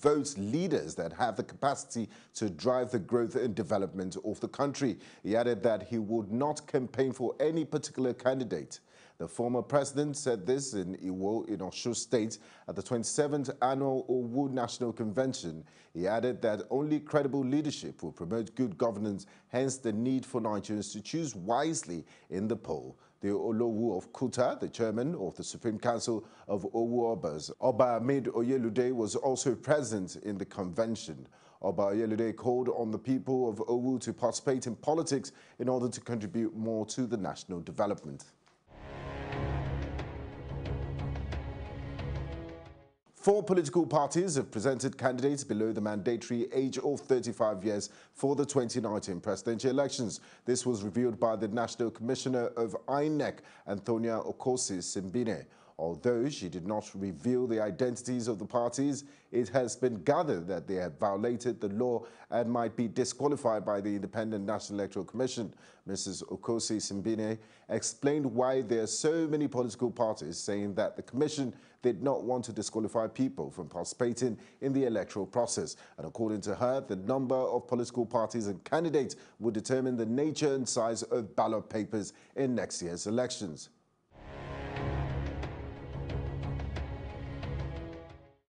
votes leaders that have the capacity to drive the growth and development of the country. He added that he would not campaign for any particular candidate. The former president said this in Iwo in Osun State at the 27th Annual Owu National Convention. He added that only credible leadership will promote good governance, hence the need for Nigerians to choose wisely in the poll. The Olowu of Kuta, the chairman of the Supreme Council of Owu Obas, Oba Ahmed Oyelude, was also present in the convention. Oba Oyelude called on the people of Owu to participate in politics in order to contribute more to the national development. 4 political parties have presented candidates below the mandatory age of 35 years for the 2019 presidential elections. This was revealed by the National Commissioner of INEC, Antonia Okosi-Simbine. Although she did not reveal the identities of the parties, it has been gathered that they had violated the law and might be disqualified by the Independent National Electoral Commission. Mrs. Okosi-Simbine explained why there are so many political parties, saying that the Commission did not want to disqualify people from participating in the electoral process. And according to her, the number of political parties and candidates would determine the nature and size of ballot papers in next year's elections.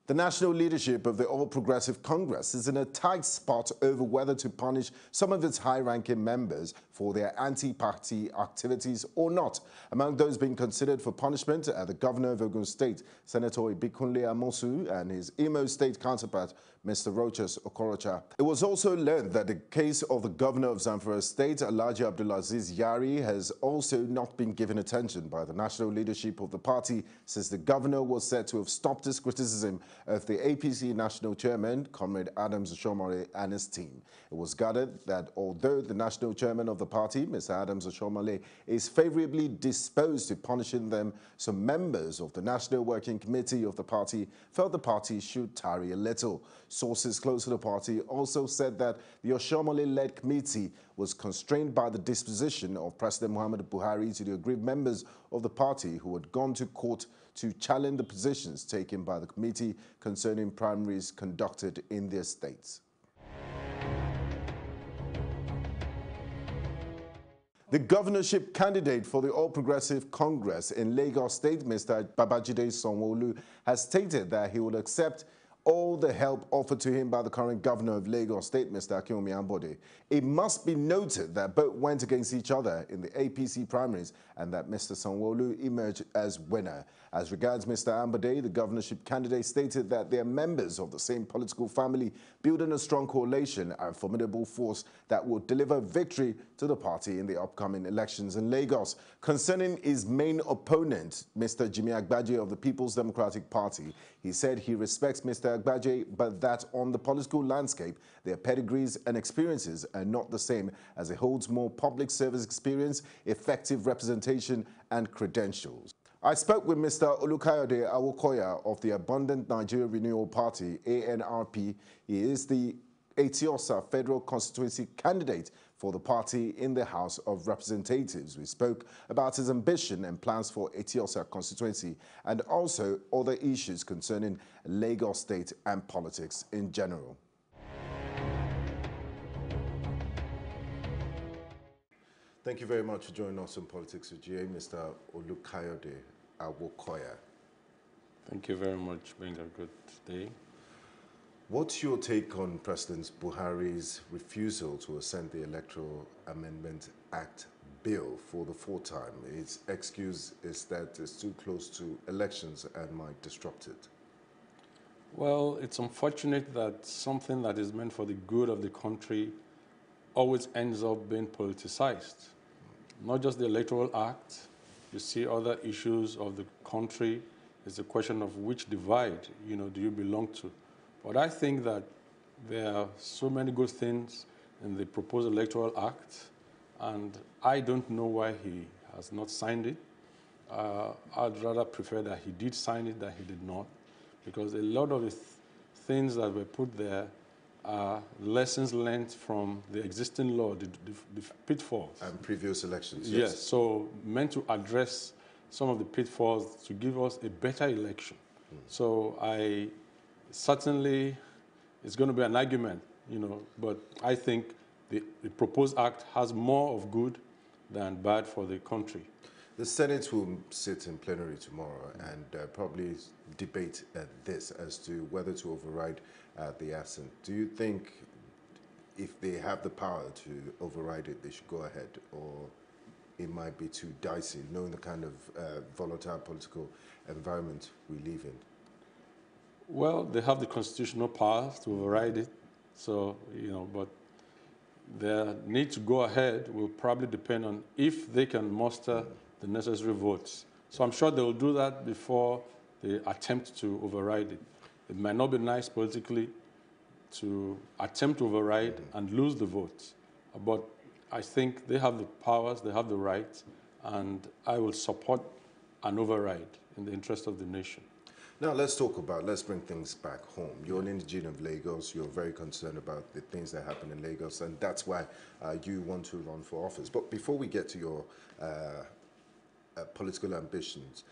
The national leadership of the All Progressive Congress is in a tight spot over whether to punish some of its high-ranking members for their anti-party activities or not. Among those being considered for punishment are the governor of Ogun State, Senator Ibikunle Amosu, and his Imo State counterpart, Mr. Rochas Okorocha. It was also learned that the case of the governor of Zamfara State, Alhaji Abdulaziz Yari, has also not been given attention by the national leadership of the party, since the governor was said to have stopped his criticism of the APC national chairman, Comrade Adams Oshiomhole, and his team. It was gathered that although the national chairman of the party, Mr. Adams Oshiomhole, is favorably disposed to punishing them, some members of the National Working Committee of the party felt the party should tarry a little. Sources close to the party also said that the Oshiomhole-led committee was constrained by the disposition of President Muhammadu Buhari to the aggrieved members of the party who had gone to court to challenge the positions taken by the committee concerning primaries conducted in their states. The governorship candidate for the All Progressive Congress in Lagos State, Mr. Babajide Sanwo-Olu, has stated that he will accept all the help offered to him by the current governor of Lagos State, Mr. Akinwumi Ambode. It must be noted that both went against each other in the APC primaries and that Mr. Sanwo-Olu emerged as winner. As regards Mr. Ambode, the governorship candidate stated that they are members of the same political family, building a strong coalition and formidable force that will deliver victory to the party in the upcoming elections in Lagos. Concerning his main opponent, Mr. Jimmy Agbaje of the People's Democratic Party, he said he respects Mr. Agbaje, but that on the political landscape, their pedigrees and experiences are not the same, as he holds more public service experience, effective representation, and credentials. I spoke with Mr. Olukayode Awokoya of the Abundant Nigeria Renewal Party, ANRP. He is the Etiosa Federal Constituency candidate for the party in the House of Representatives. We spoke about his ambition and plans for Etiosa constituency and also other issues concerning Lagos State and politics in general. Thank you very much for joining us on Politics with GA, Mr. Olukayode Awokoya. Thank you very much. Being a good day. What's your take on President Buhari's refusal to assent the Electoral Amendment Act bill for the 4th time? His excuse is that it's too close to elections and might disrupt it. Well, it's unfortunate that something that is meant for the good of the country always ends up being politicized. Not just the Electoral Act, you see other issues of the country. It's a question of which divide, do you belong to? But I think that there are so many good things in the proposed Electoral Act, and I don't know why he has not signed it. I'd rather prefer that he did sign it than he did not, because a lot of the things that were put there are lessons learned from the existing law, the pitfalls. And previous elections, yes. So meant to address some of the pitfalls to give us a better election. So I certainly it's going to be an argument, but I think the proposed act has more of good than bad for the country. The Senate will sit in plenary tomorrow and probably debate this as to whether to override the assent. Do you think if they have the power to override it, they should go ahead, or it might be too dicey, knowing the kind of volatile political environment we live in? Well, they have the constitutional powers to override it, so, but their need to go ahead will probably depend on if they can muster the necessary votes. So I'm sure they will do that before they attempt to override it. It might not be nice politically to attempt to override and lose the votes, but I think they have the powers, they have the rights, and I will support an override in the interest of the nation. Now let's bring things back home. You're an indigene of Lagos. You're very concerned about the things that happen in Lagos, and that's why you want to run for office. But before we get to your political ambitions,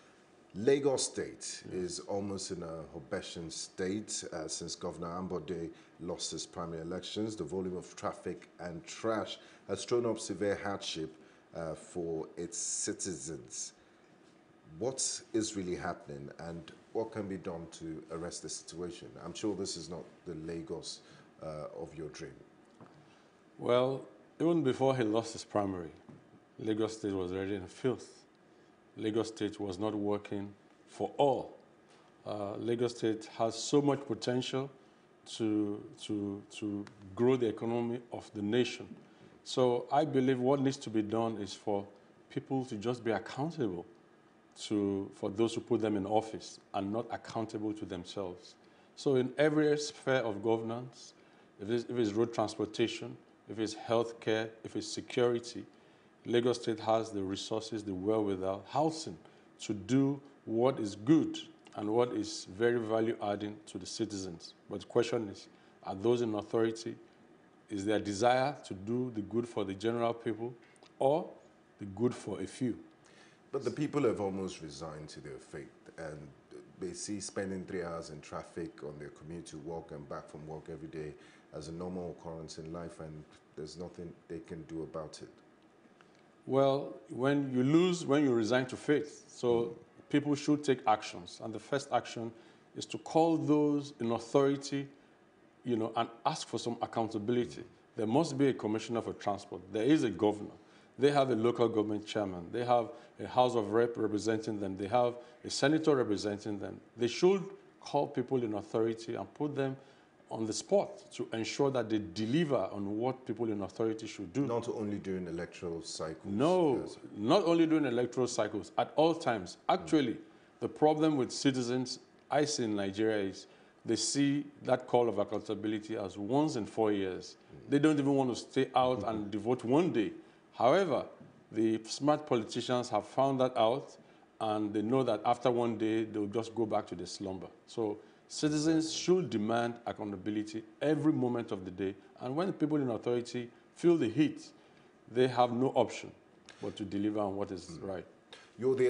Lagos State is almost in a Hobeshan state since Governor Ambode lost his primary elections. The volume of traffic and trash has thrown up severe hardship for its citizens. What is really happening, and what can be done to arrest the situation? I'm sure this is not the Lagos of your dream. Well, even before he lost his primary, Lagos State was already in filth. Lagos State was not working for all. Lagos State has so much potential to grow the economy of the nation. So I believe what needs to be done is for people to just be accountable for those who put them in office and not accountable to themselves. So in every sphere of governance, if it's road transportation, if it's healthcare, if it's security, Lagos State has the resources, the wherewithal, housing, to do what is good and what is very value-adding to the citizens. But the question is, are those in authority, is their desire to do the good for the general people or the good for a few? But the people have almost resigned to their fate, and they see spending 3 hours in traffic on their commute to work and back from work every day as a normal occurrence in life, and there's nothing they can do about it. Well, when you resign to faith, so people should take actions. And the first action is to call those in authority, and ask for some accountability. There must be a commissioner for transport. There is a governor. They have a local government chairman. They have a House of Rep representing them. They have a senator representing them. They should call people in authority and put them on the spot to ensure that they deliver on what people in authority should do. Not only during electoral cycles. No, not only during electoral cycles, at all times. Actually, the problem with citizens I see in Nigeria is they see that call of accountability as once in 4 years. They don't even want to stay out and devote one day. However, the smart politicians have found that out, and they know that after one day, they'll just go back to their slumber. So citizens should demand accountability every moment of the day. And when people in authority feel the heat, they have no option but to deliver on what is right. You're the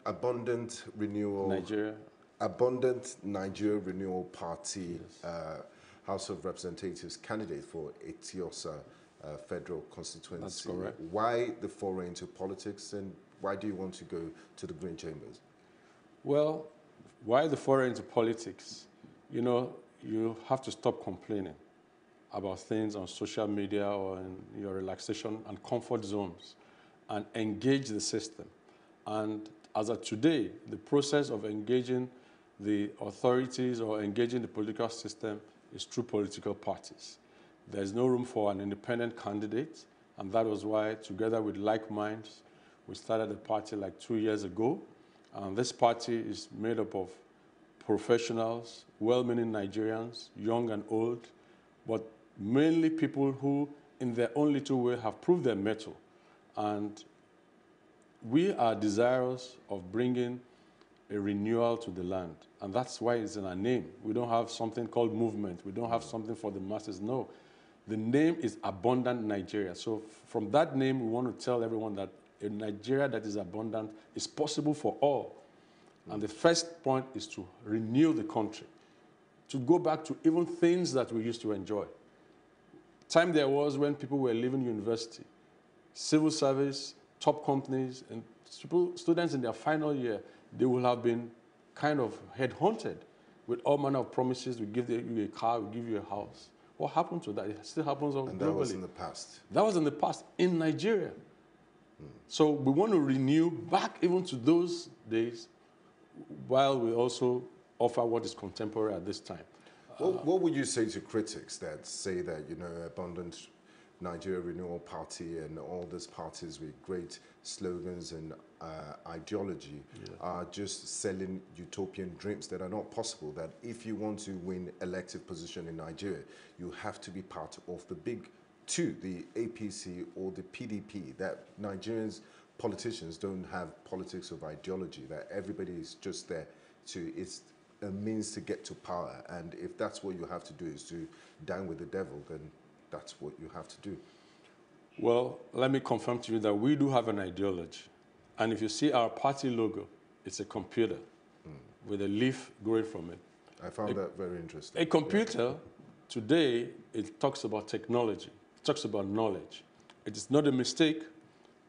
Abundant Renewal Nigeria. Abundant Nigeria Renewal Party House of Representatives candidate for Etiosa federal constituency. That's correct. Why the foray into politics, and why do you want to go to the Green Chambers? Well, why the foray into politics? You have to stop complaining about things on social media or in your relaxation and comfort zones and engage the system. And as of today, the process of engaging the authorities or engaging the political system is through political parties. There's no room for an independent candidate, and that was why, together with Like Minds, we started a party like 2 years ago. And this party is made up of professionals, well-meaning Nigerians, young and old, but mainly people who, in their own little way, have proved their mettle. And we are desirous of bringing a renewal to the land. And that's why it's in our name. We don't have something called movement. We don't have something for the masses. No. The name is Abundant Nigeria. So from that name, we want to tell everyone that a Nigeria that is abundant is possible for all. And the first point is to renew the country. to go back to even things that we used to enjoy. Time there was when people were leaving university, civil service, top companies, and students in their final year, they will have been kind of headhunted with all manner of promises. We give you a car, we give you a house. What happened to that? It still happens globally. And that was in the past. That was in the past, in Nigeria. So we want to renew back even to those days, while we also offer what is contemporary at this time. What would you say to critics that say that, you know, Abundant Nigeria Renewal Party and all these parties with great slogans and ideology are just selling utopian dreams that are not possible, that if you want to win elective position in Nigeria, you have to be part of the big two, the APC or the PDP, that Nigerians politicians don't have politics of ideology, that everybody is just there to, it's a means to get to power. And if that's what you have to do is to dine with the devil, then that's what you have to do. Well, let me confirm to you that we do have an ideology. And if you see our party logo, it's a computer with a leaf growing from it. I found that very interesting. A computer, today, it talks about technology. It talks about knowledge. It is not a mistake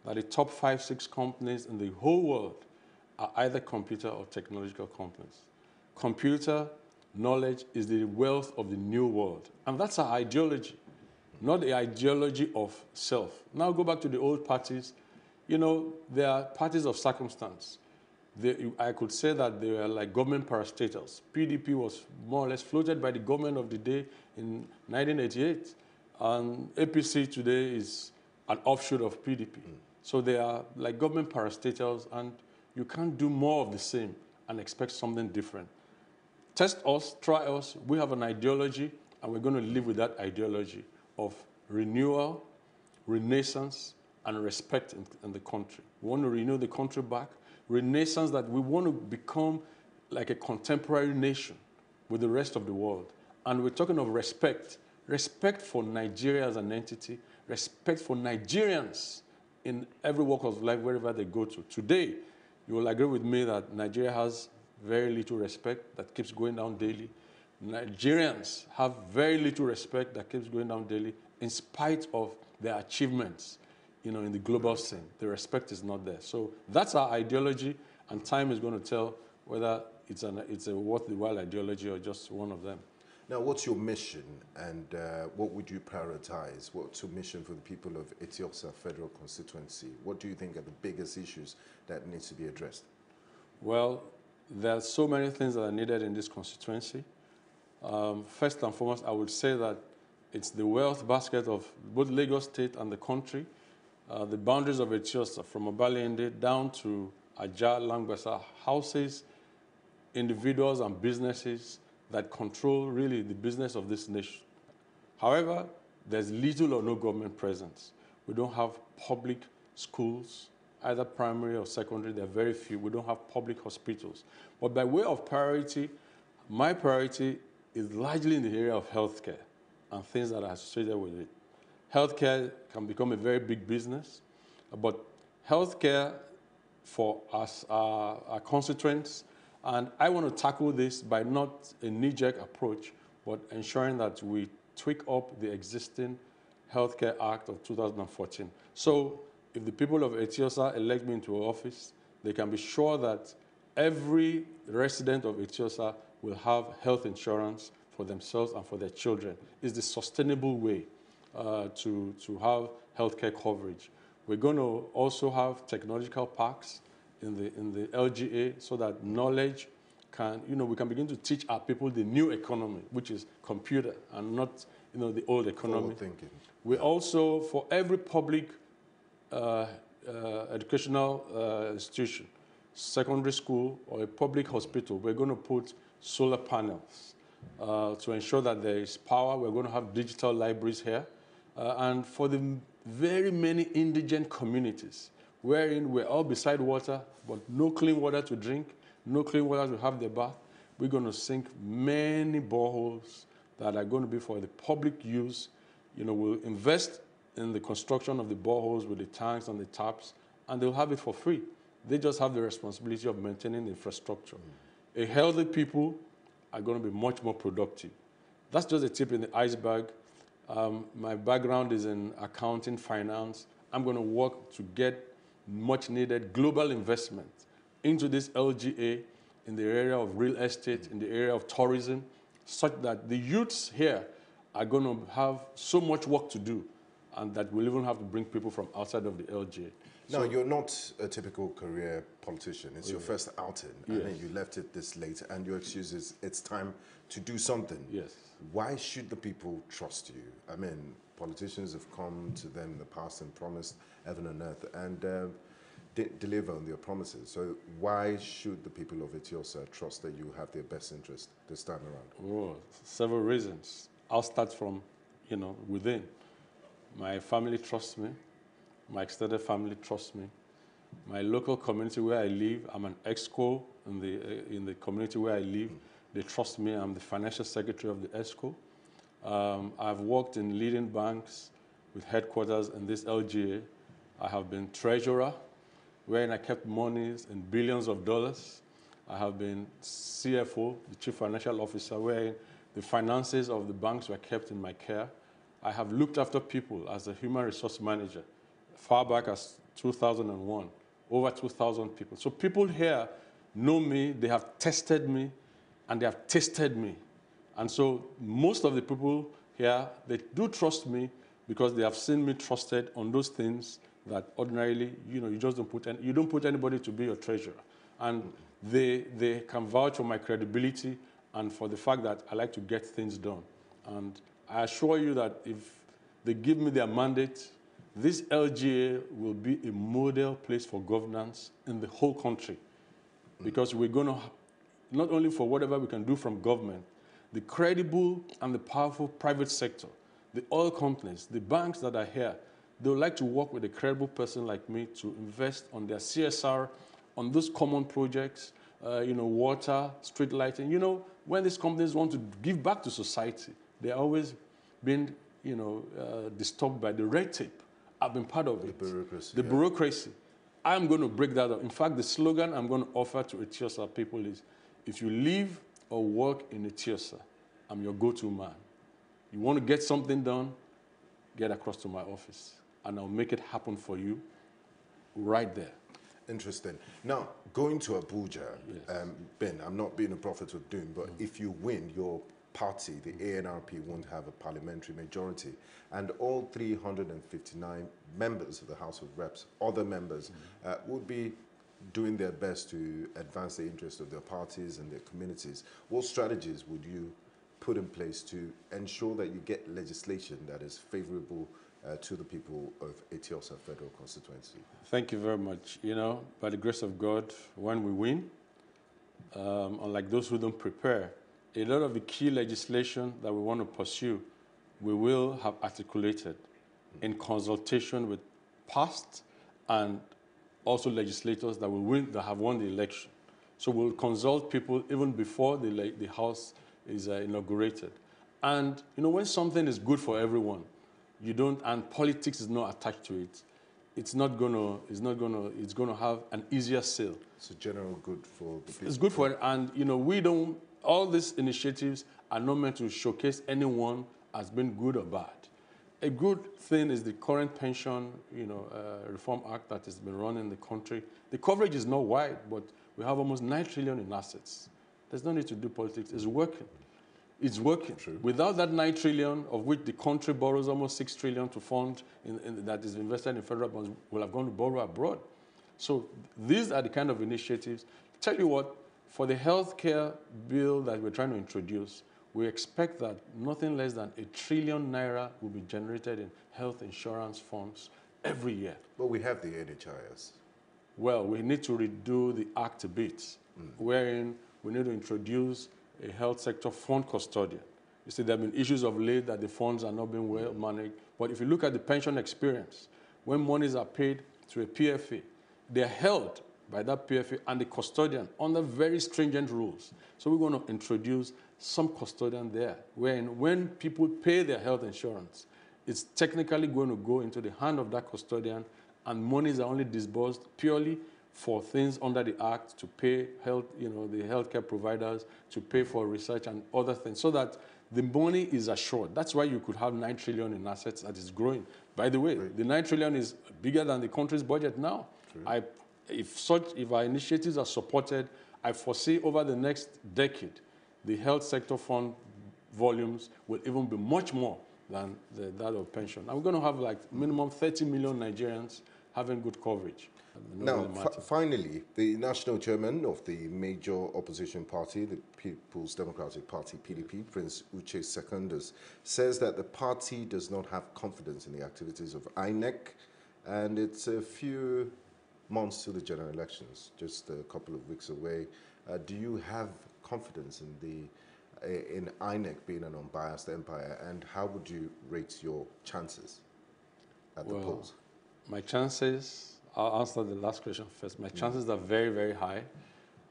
that the top 5, 6 companies in the whole world are either computer or technological companies. Computer knowledge is the wealth of the new world. And that's our ideology, not the ideology of self. Now go back to the old parties. You know, they are parties of circumstance. I could say that they were like government parastatals. PDP was more or less floated by the government of the day in 1988. And APC today is an offshoot of PDP. So they are like government parastatals, and you can't do more of the same and expect something different. Test us, try us. We have an ideology, and we're going to live with that ideology of renewal, renaissance, and respect in the country. We want to renew the country back. Renaissance, that we want to become like a contemporary nation with the rest of the world. And we're talking of respect. Respect for Nigeria as an entity. Respect for Nigerians in every walk of life, wherever they go to. Today, you will agree with me that Nigeria has very little respect that keeps going down daily. Nigerians have very little respect that keeps going down daily in spite of their achievements, you know, in the global scene. The respect is not there. So that's our ideology, and time is going to tell whether it's a worth the while ideology or just one of them. Now, what's your mission, and what would you prioritize? What's your mission for the people of Eti-Osa Federal Constituency? What do you think are the biggest issues that need to be addressed? Well, there are so many things that are needed in this constituency. First and foremost, I would say that it's the wealth basket of both Lagos State and the country. The boundaries of Eti-Osa, from Obalende down to Ajah, Langbasa, houses individuals and businesses that control really the business of this nation. However, there's little or no government presence. We don't have public schools, either primary or secondary. There are very few. We don't have public hospitals. But by way of priority, my priority is largely in the area of healthcare and things that are associated with it. Healthcare can become a very big business, but healthcare for us, our constituents, and I want to tackle this by not a knee-jerk approach, but ensuring that we tweak up the existing Healthcare Act of 2014. So if the people of Eti-Osa elect me into office, they can be sure that every resident of Eti-Osa will have health insurance for themselves and for their children. It's the sustainable way to have healthcare coverage. We're going to also have technological parks in the LGA so that knowledge can, we can begin to teach our people the new economy, which is computer and not, the old economy. Forward thinking. We also, for every public educational institution, secondary school or a public hospital, we're going to put solar panels to ensure that there is power. We're going to have digital libraries here. And for the very many indigent communities, wherein we're all beside water, but no clean water to drink, no clean water to have their bath, we're going to sink many boreholes that are going to be for the public use. We'll invest in the construction of the boreholes with the tanks and the taps, and they'll have it for free. They just have the responsibility of maintaining the infrastructure. A healthy people are going to be much more productive. That's just a tip in the iceberg. My background is in accounting, finance. I'm going to work to get much needed global investment into this LGA in the area of real estate, in the area of tourism, such that the youths here are going to have so much work to do, and that we'll even have to bring people from outside of the LGA. No, you're not a typical career politician. It's your first outing, Yes. and you left it this late, and your excuse is it's time to do something. Yes. Why should the people trust you? I mean, politicians have come to them in the past and promised heaven and earth, and deliver on their promises. So why should the people of Etiosa trust that you have their best interest this time around? Oh, several reasons. I'll start from, within. My family trusts me. My extended family trusts me. My local community where I live, I'm an EXCO in the community where I live. They trust me. I'm the financial secretary of the EXCO. I've worked in leading banks with headquarters in this LGA. I have been treasurer, wherein I kept monies in billions of dollars. I have been CFO, the chief financial officer, wherein the finances of the banks were kept in my care. I have looked after people as a human resource manager, far back as 2001, over 2,000 people. So people here know me, they have tested me, and they have tasted me. And so most of the people here, they do trust me because they have seen me trusted on those things that ordinarily, you just don't put anybody to be your treasurer. And they can vouch for my credibility and for the fact that I like to get things done. And I assure you that if they give me their mandate, this LGA will be a model place for governance in the whole country. Because we're going to, not only for whatever we can do from government, the credible and the powerful private sector, the oil companies, the banks that are here, they would like to work with a credible person like me to invest on their CSR, on those common projects, water, street lighting. When these companies want to give back to society, they're always been, disturbed by the red tape. I've been part of it. The bureaucracy. The bureaucracy. I'm going to break that up. In fact, the slogan I'm going to offer to Etiosa people is, if you live or work in Etiosa, I'm your go-to man. You want to get something done, get across to my office, and I'll make it happen for you right there. Interesting. Now, going to Abuja, Yes. Ben, I'm not being a prophet of doom, but if you win, your party, the ANRP, won't have a parliamentary majority. And all 359 members of the House of Reps, other members, would be doing their best to advance the interests of their parties and their communities. What strategies would you put in place to ensure that you get legislation that is favorable to the people of Etiosa Federal Constituency? Thank you very much. By the grace of God, when we win, unlike those who don't prepare, a lot of the key legislation that we want to pursue, we will have articulated in consultation with past and also legislators that will win, that have won the election. So we'll consult people even before the House is inaugurated. And when something is good for everyone, and politics is not attached to it, it's going to have an easier sale. It's a general good for the people. It's good for it, and all these initiatives are not meant to showcase anyone as being good or bad. A good thing is the current pension, reform act that has been run in the country. The coverage is not wide, but we have almost 9 trillion in assets. There's no need to do politics. It's working. It's working. True. Without that 9 trillion, of which the country borrows almost 6 trillion to fund that is invested in federal bonds, will have gone to borrow abroad. So these are the kind of initiatives. Tell you what, for the healthcare bill that we're trying to introduce, we expect that nothing less than 1 trillion naira will be generated in health insurance funds every year. But we have the NHIS. Well, we need to redo the act a bit, wherein we need to introduce a health sector fund custodian. You see, there have been issues of late that the funds are not being well managed. But if you look at the pension experience, when monies are paid to a PFA, they're held by that PFA and the custodian under very stringent rules. So we're going to introduce some custodian there, when people pay their health insurance, it's technically going to go into the hand of that custodian, and monies are only disbursed purely for things under the Act to pay health, the healthcare providers, to pay for research and other things, so that the money is assured. That's why you could have 9 trillion in assets that is growing. By the way, the 9 trillion is bigger than the country's budget now. If our initiatives are supported, I foresee over the next decade, the health sector fund volumes will even be much more than that of pension. And we're going to have like minimum 30 million Nigerians having good coverage. Now, finally, the national chairman of the major opposition party, the People's Democratic Party, PDP, Prince Uche Secondus, says that the party does not have confidence in the activities of INEC, and it's a few months to the general elections, just a couple of weeks away. Do you have confidence in INEC being an unbiased empire, and how would you rate your chances at the polls? My chances, I'll answer the last question first. My chances are very, very high.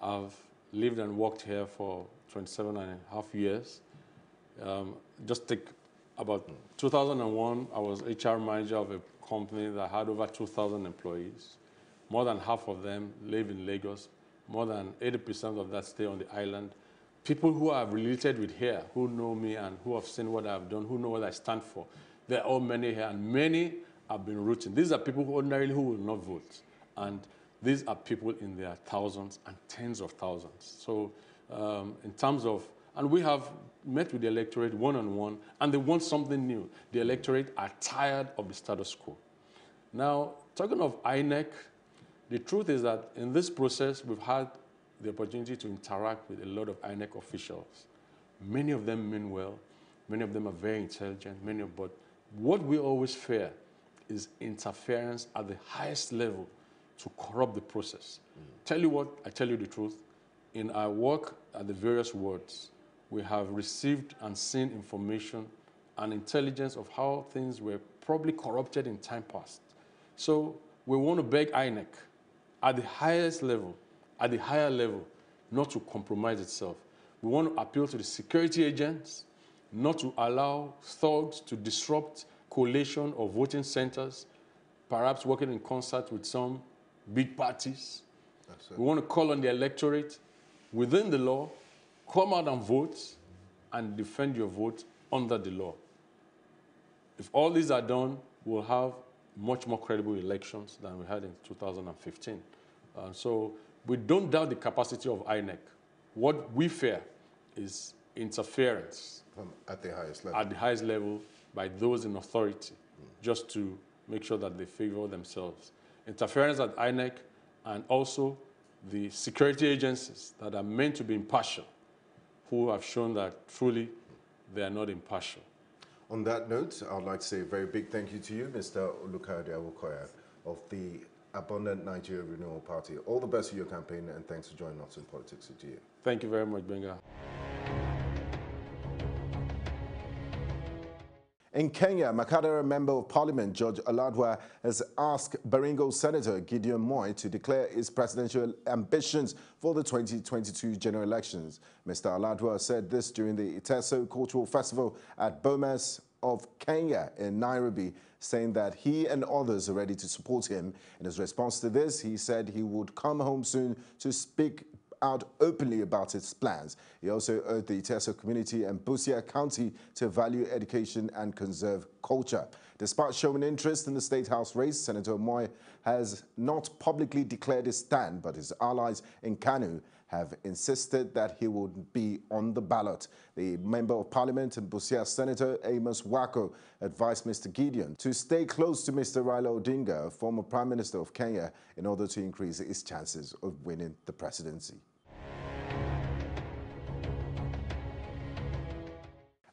I've lived and worked here for 27 and a half years. Just take about 2001, I was HR manager of a company that had over 2,000 employees. More than half of them live in Lagos. More than 80% of that stay on the island. People who are related with here, who know me and who have seen what I've done, who know what I stand for, there are all many here, and many have been rooting. These are people who ordinarily who will not vote. And these are people in their thousands and tens of thousands. So in terms of, and we have met with the electorate one-on-one, and they want something new. The electorate are tired of the status quo. Now, talking of INEC, the truth is that in this process, we've had the opportunity to interact with a lot of INEC officials. Many of them mean well. Many of them are very intelligent. But what we always fear is interference at the highest level to corrupt the process. Tell you what, I tell you the truth. In our work at the various wards, we have received and seen information and intelligence of how things were probably corrupted in time past. So we want to beg INEC at the highest level, at the higher level, not to compromise itself. We want to appeal to the security agents not to allow thugs to disrupt collation of voting centers, perhaps working in concert with some big parties. We want to call on the electorate within the law, come out and vote and defend your vote under the law. If all these are done, we'll have much more credible elections than we had in 2015. So we don't doubt the capacity of INEC. What we fear is interference at the highest level. At the highest level by those in authority, just to make sure that they favor themselves. Interference at INEC, and also the security agencies that are meant to be impartial, who have shown that truly they are not impartial. On that note, I would like to say a very big thank you to you, Mr. Olukayode Awokoya of the Abundant Nigeria Renewal Party. All the best for your campaign, and thanks for joining us in Politics with GA. Thank you very much, Benga. In Kenya, Makadara Member of Parliament George Aladwa has asked Baringo Senator Gideon Moi to declare his presidential ambitions for the 2022 general elections. Mr. Aladwa said this during the Iteso Cultural Festival at Bomas of Kenya in Nairobi, saying that he and others are ready to support him. In his response to this, he said he would come home soon to speak out openly about its plans. He also urged the Iteso community and Busia County to value education and conserve culture. Despite showing interest in the State House race, Senator Moi has not publicly declared his stand, but his allies in Kanu have insisted that he would be on the ballot. The Member of Parliament and Busia Senator Amos Wako advised Mr. Gideon to stay close to Mr. Raila Odinga, former Prime Minister of Kenya, in order to increase his chances of winning the presidency.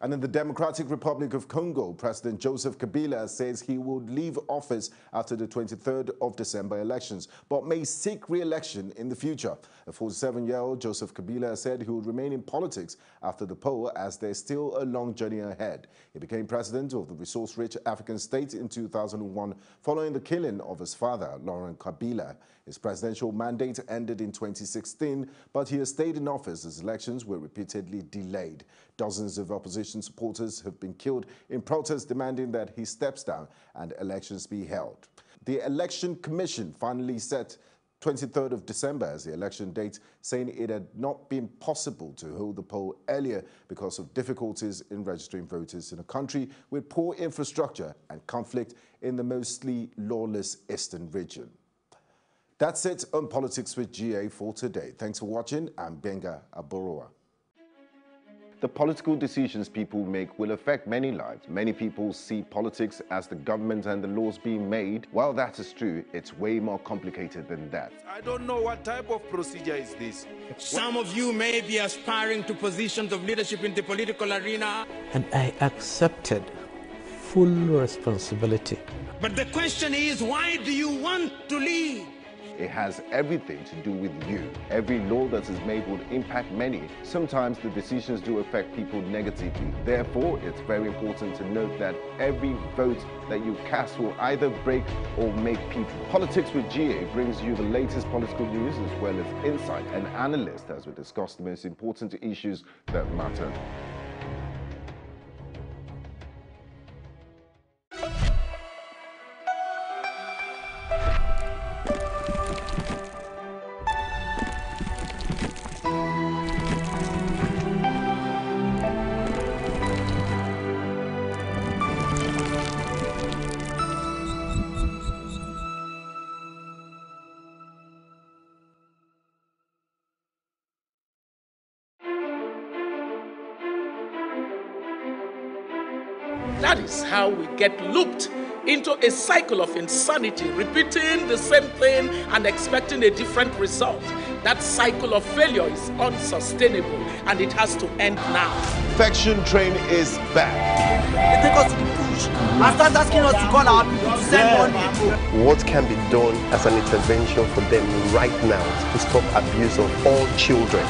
And in the Democratic Republic of Congo, President Joseph Kabila says he would leave office after the 23rd of December elections, but may seek re-election in the future. A 47-year-old Joseph Kabila said he would remain in politics after the poll, as there's still a long journey ahead. He became president of the resource-rich African state in 2001, following the killing of his father, Laurent Kabila. His presidential mandate ended in 2016, but he has stayed in office as elections were repeatedly delayed. Dozens of opposition supporters have been killed in protests demanding that he steps down and elections be held. The Election Commission finally set 23rd of December as the election date, saying it had not been possible to hold the poll earlier because of difficulties in registering voters in a country with poor infrastructure and conflict in the mostly lawless eastern region. That's it on Politics with GA for today. Thanks for watching. I'm Benga Aboroa. The political decisions people make will affect many lives. Many people see politics as the government and the laws being made. While that is true, it's way more complicated than that. I don't know what type of procedure is this. Some of you may be aspiring to positions of leadership in the political arena. And I accepted full responsibility. But the question is, why do you want to lead? It has everything to do with you. Every law that is made will impact many. Sometimes the decisions do affect people negatively. Therefore, it's very important to note that every vote that you cast will either break or make people. Politics with GA brings you the latest political news as well as insight and analysis as we discuss the most important issues that matter. That is how we get looped into a cycle of insanity, repeating the same thing and expecting a different result. That cycle of failure is unsustainable and it has to end now. Faction train is back. They take us to the bush and start asking us to call our people to send money. What can be done as an intervention for them right now to stop abuse of all children?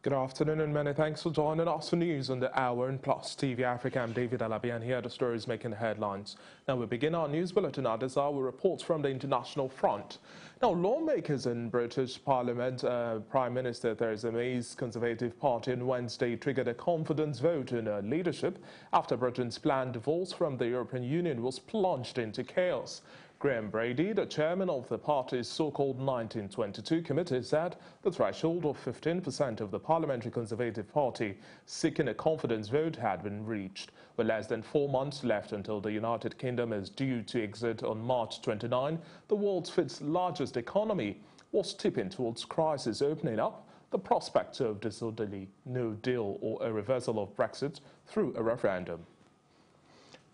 Good afternoon and many thanks for joining us for news on the Hour and Plus TV Africa. I'm David Alabi and here are the stories making the headlines. Now we begin our news bulletin at this hour with reports from the international front. Now lawmakers in British Parliament, Prime Minister Theresa May's Conservative Party on Wednesday triggered a confidence vote in her leadership after Britain's planned divorce from the European Union was plunged into chaos. Graham Brady, the chairman of the party's so-called 1922 committee, said the threshold of 15% of the Parliamentary Conservative Party seeking a confidence vote had been reached. With less than 4 months left until the United Kingdom is due to exit on March 29, the world's fifth largest economy was tipping towards crisis, opening up the prospect of disorderly no deal or a reversal of Brexit through a referendum.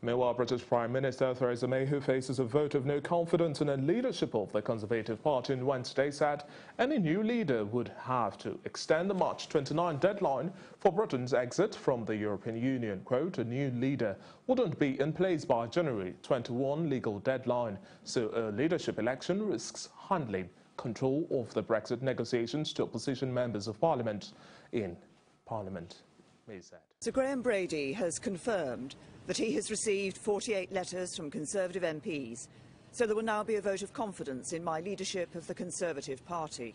Meanwhile, British Prime Minister Theresa May, who faces a vote of no confidence in the leadership of the Conservative Party on Wednesday, said any new leader would have to extend the March 29 deadline for Britain's exit from the European Union. Quote, a new leader wouldn't be in place by January 21 legal deadline, so a leadership election risks handling control of the Brexit negotiations to opposition members of Parliament in Parliament, May said. Sir Graham Brady has confirmed that he has received 48 letters from Conservative MPs, so there will now be a vote of confidence in my leadership of the Conservative Party.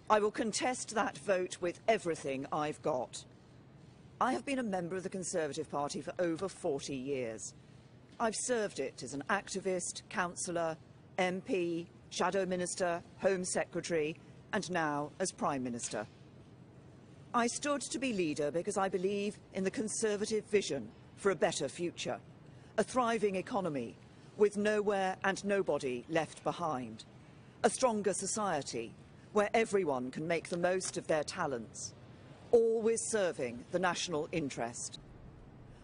I will contest that vote with everything I've got. I have been a member of the Conservative Party for over 40 years. I've served it as an activist, councillor, MP, Shadow Minister, Home Secretary, and now as Prime Minister. I stood to be leader because I believe in the Conservative vision for a better future, a thriving economy with nowhere and nobody left behind, a stronger society where everyone can make the most of their talents, always serving the national interest.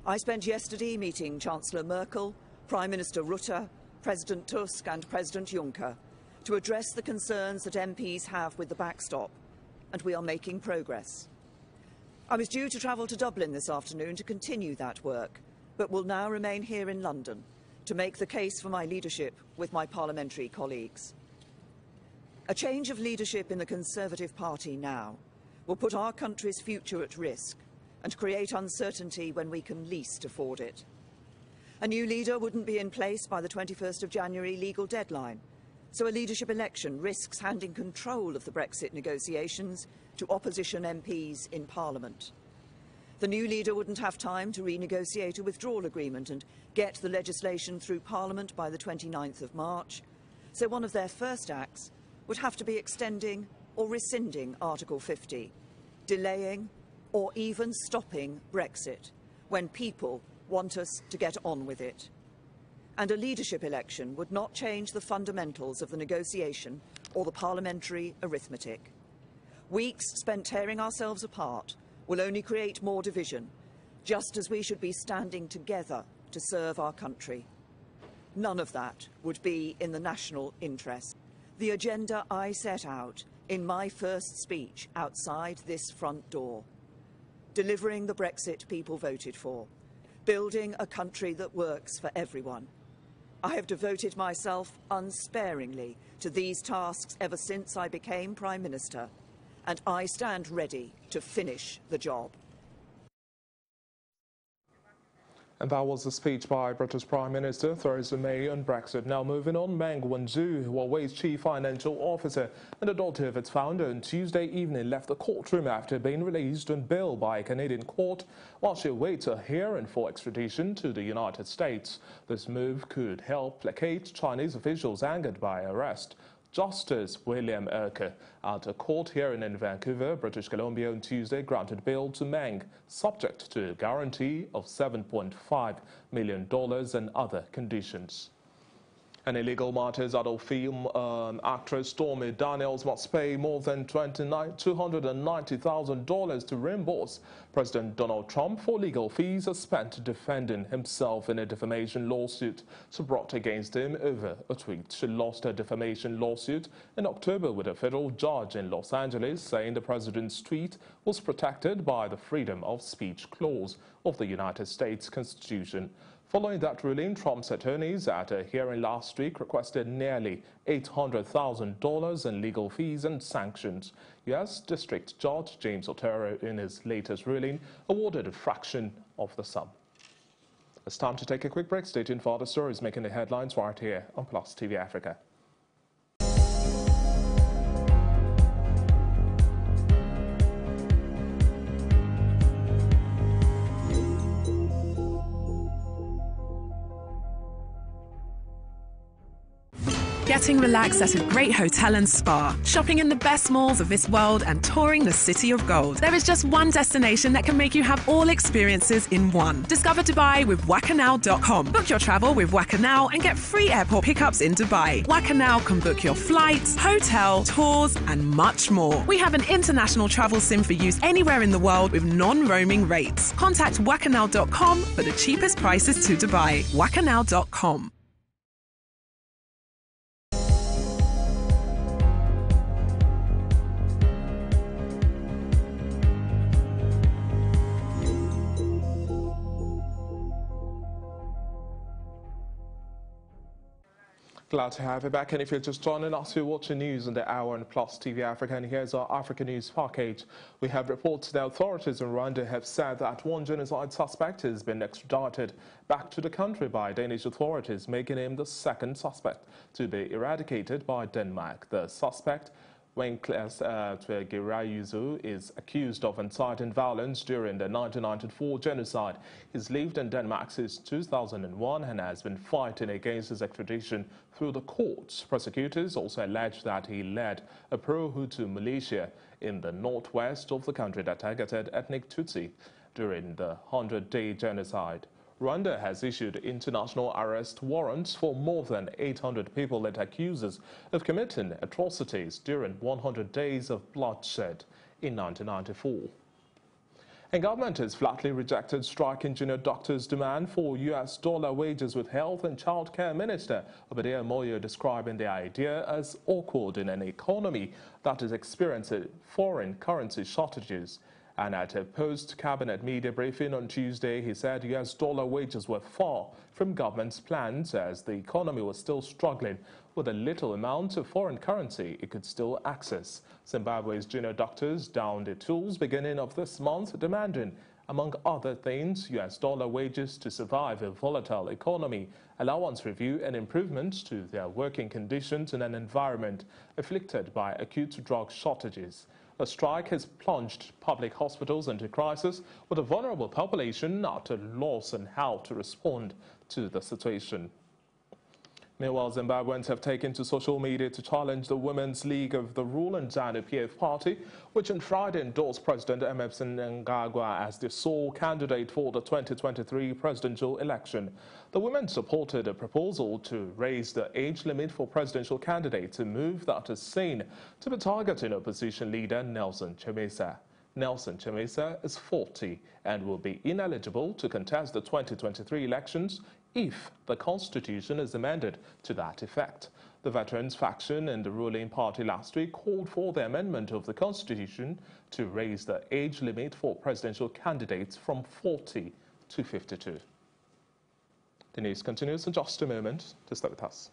I spent yesterday meeting Chancellor Merkel, Prime Minister Rutte, President Tusk and President Juncker to address the concerns that MPs have with the backstop, and we are making progress. I was due to travel to Dublin this afternoon to continue that work, but will now remain here in London to make the case for my leadership with my parliamentary colleagues. A change of leadership in the Conservative Party now will put our country's future at risk and create uncertainty when we can least afford it. A new leader wouldn't be in place by the 21st of January legal deadline, so a leadership election risks handing control of the Brexit negotiations to opposition MPs in Parliament. The new leader wouldn't have time to renegotiate a withdrawal agreement and get the legislation through Parliament by the 29th of March, so one of their first acts would have to be extending or rescinding Article 50, delaying or even stopping Brexit when people want us to get on with it. And a leadership election would not change the fundamentals of the negotiation or the parliamentary arithmetic. Weeks spent tearing ourselves apart will only create more division, just as we should be standing together to serve our country. None of that would be in the national interest. The agenda I set out in my first speech outside this front door: delivering the Brexit people voted for, building a country that works for everyone. I have devoted myself unsparingly to these tasks ever since I became Prime Minister, and I stand ready to finish the job. And that was a speech by British Prime Minister Theresa May on Brexit. Now moving on, Meng Wanzhou, Huawei's chief financial officer and the daughter of its founder, on Tuesday evening left the courtroom after being released on bail by a Canadian court while she awaits a hearing for extradition to the United States. This move could help placate Chinese officials angered by her arrest. Justice William Erker, at a court hearing in Vancouver, British Columbia, on Tuesday granted bail to Meng, subject to a guarantee of $7.5 million and other conditions. And in legal matters, adult film actress Stormy Daniels must pay more than $290,000 to reimburse President Donald Trump for legal fees spent defending himself in a defamation lawsuit brought against him over a tweet. She lost her defamation lawsuit in October with a federal judge in Los Angeles, saying the president's tweet was protected by the freedom of speech clause of the United States Constitution. Following that ruling, Trump's attorneys at a hearing last week requested nearly $800,000 in legal fees and sanctions. U.S. District Judge James Otero, in his latest ruling, awarded a fraction of the sum. It's time to take a quick break. Stay tuned for other stories making the headlines right here on Plus TV Africa. Getting relaxed at a great hotel and spa, shopping in the best malls of this world, and touring the City of Gold. There is just one destination that can make you have all experiences in one. Discover Dubai with WakaNow.com. Book your travel with WakaNow and get free airport pickups in Dubai. WakaNow can book your flights, hotel, tours, and much more. We have an international travel sim for use anywhere in the world with non-roaming rates. Contact WakaNow.com for the cheapest prices to Dubai. WakaNow.com. Glad to have you back, and if you're just joining us, you're watching news on the Hour and Plus TV Africa, and here's our Africa News package. We have reports that authorities in Rwanda have said that one genocide suspect has been extradited back to the country by Danish authorities, making him the second suspect to be eradicated by Denmark. The suspect, Wenceslas Twegirayuzu, is accused of inciting violence during the 1994 genocide. He's lived in Denmark since 2001 and has been fighting against his extradition through the courts. Prosecutors also allege that he led a pro-Hutu militia in the northwest of the country that targeted ethnic Tutsi during the 100-day genocide. Rwanda has issued international arrest warrants for more than 800 people it accuses of committing atrocities during 100 days of bloodshed in 1994. And government has flatly rejected striking junior doctors' demand for US dollar wages, with Health and Child Care Minister Obadiah Moyo describing the idea as awkward in an economy that is experiencing foreign currency shortages. And at a post-cabinet media briefing on Tuesday, he said US dollar wages were far from government's plans as the economy was still struggling with a little amount of foreign currency it could still access. Zimbabwe's junior doctors downed the tools beginning of this month, demanding, among other things, US dollar wages to survive a volatile economy, allowance review and improvements to their working conditions in an environment afflicted by acute drug shortages. The strike has plunged public hospitals into crisis, with a vulnerable population at a loss on how to respond to the situation. Meanwhile, Zimbabweans have taken to social media to challenge the Women's League of the ruling ZANU-PF party, which on Friday endorsed President Emmerson Mnangagwa as the sole candidate for the 2023 presidential election. The women supported a proposal to raise the age limit for presidential candidates, a move that is seen to be targeting opposition leader Nelson Chamisa. Nelson Chamisa is 40 and will be ineligible to contest the 2023 elections if the constitution is amended to that effect. The veterans faction in the ruling party last week called for the amendment of the constitution to raise the age limit for presidential candidates from 40 to 52. The news continues in just a moment. To stay with us.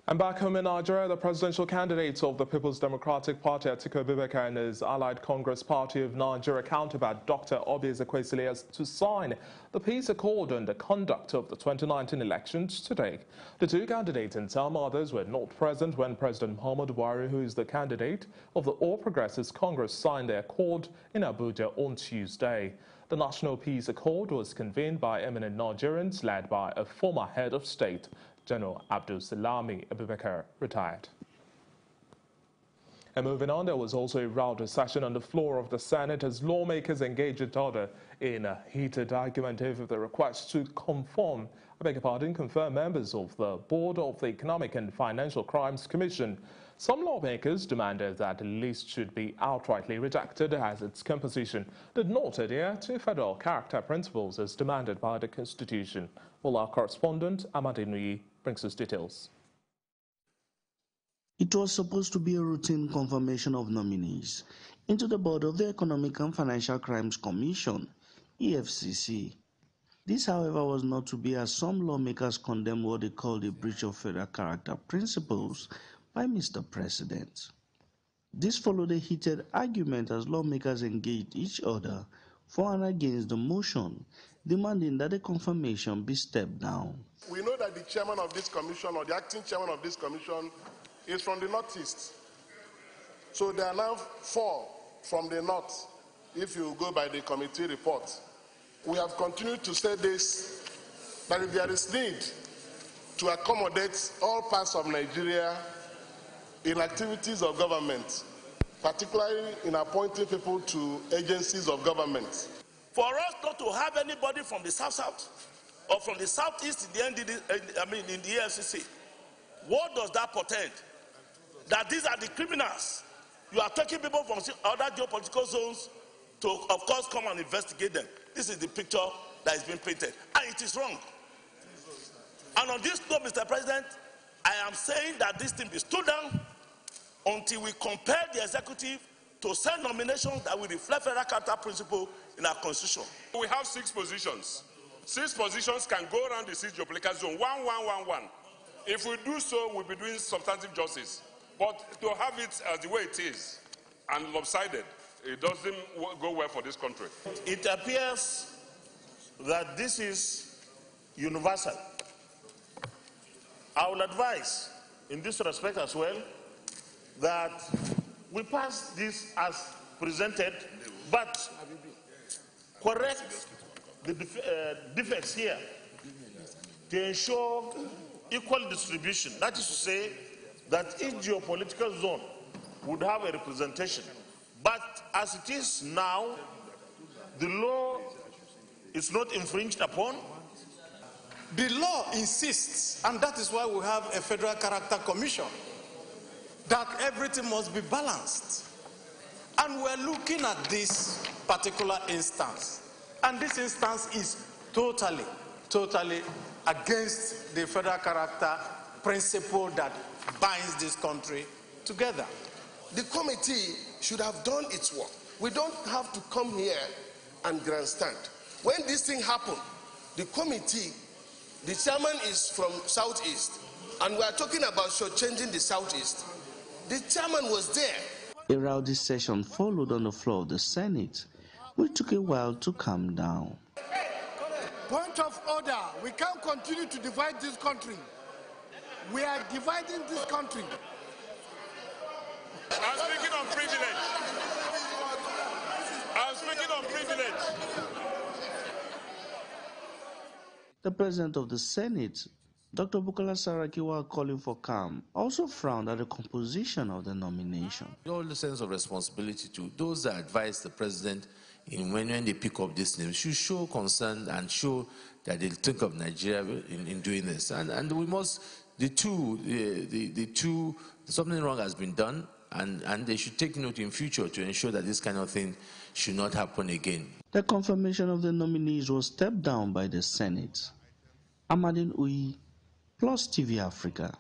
And back home in Nigeria, the presidential candidates of the People's Democratic Party, Atiku Abubakar, and his allied Congress Party of Nigeria counterpart, Dr. Obi Ezekwesili, to sign the peace accord on the conduct of the 2019 elections today. The two candidates and some others were not present when President Muhammadu Buhari, who is the candidate of the All Progressives Congress, signed the accord in Abuja on Tuesday. The National Peace Accord was convened by eminent Nigerians led by a former head of state, General Abdul Salami Abubakar, retired. And moving on, there was also a rowdy session on the floor of the Senate as lawmakers engaged each other in a heated argument over the request to confirm members of the Board of the Economic and Financial Crimes Commission. Some lawmakers demanded that the list should be outrightly rejected as its composition did not adhere to federal character principles as demanded by the Constitution. Well, our correspondent, Amadi Nui, brings us details. It was supposed to be a routine confirmation of nominees into the board of the Economic and Financial Crimes Commission, EFCC. This, however, was not to be, as some lawmakers condemned what they called a breach of federal character principles by Mr. President. This followed a heated argument as lawmakers engaged each other for and against the motion, demanding that the confirmation be stepped down. We know that the chairman of this commission, or the acting chairman of this commission, is from the Northeast. So there are now 4 from the North, if you go by the committee report. We have continued to say this, that if there is need to accommodate all parts of Nigeria in activities of government, particularly in appointing people to agencies of government. For us not to have anybody from the South or from the Southeast in the in the EFCC, what does that portend? That these are the criminals. You are taking people from other geopolitical zones to, of course, come and investigate them. This is the picture that is being painted, and it is wrong. And on this note, Mr. President, I am saying that this thing be stood down until we compel the executive to send nominations that will reflect federal character principle in our constitution. We have 6 positions. 6 positions can go around the 6 geopolitical zone, 1, 1, 1, 1. If we do so, we'll be doing substantive justice. But to have it as the way it is and lopsided, it doesn't go well for this country. It appears that this is universal. I will advise in this respect as well that we pass this as presented, but correct the defects here to ensure equal distribution. That is to say that each geopolitical zone would have a representation. But as it is now, the law is not infringed upon. The law insists, and that is why we have a Federal Character Commission, that everything must be balanced. And we're looking at this particular instance. And this instance is totally against the federal character principle that binds this country together. The committee should have done its work. We don't have to come here and grandstand. When this thing happened, the committee, the chairman is from Southeast, and we are talking about shortchanging the Southeast. The chairman was there. A rowdy session followed on the floor of the Senate, which took a while to calm down. Point of order. We can't continue to divide this country. We are dividing this country. I'm speaking on privilege. I'm speaking on privilege. The president of the Senate, Dr. Bukola Saraki, while calling for calm, also frowned at the composition of the nomination. All the sense of responsibility to those that advise the president when they pick up this name should show concern and show that they think of Nigeria in doing this. And we must, something wrong has been done, and they should take note in future to ensure that this kind of thing should not happen again. The confirmation of the nominees was stepped down by the Senate. Amadine Uyi, Plus TV Africa.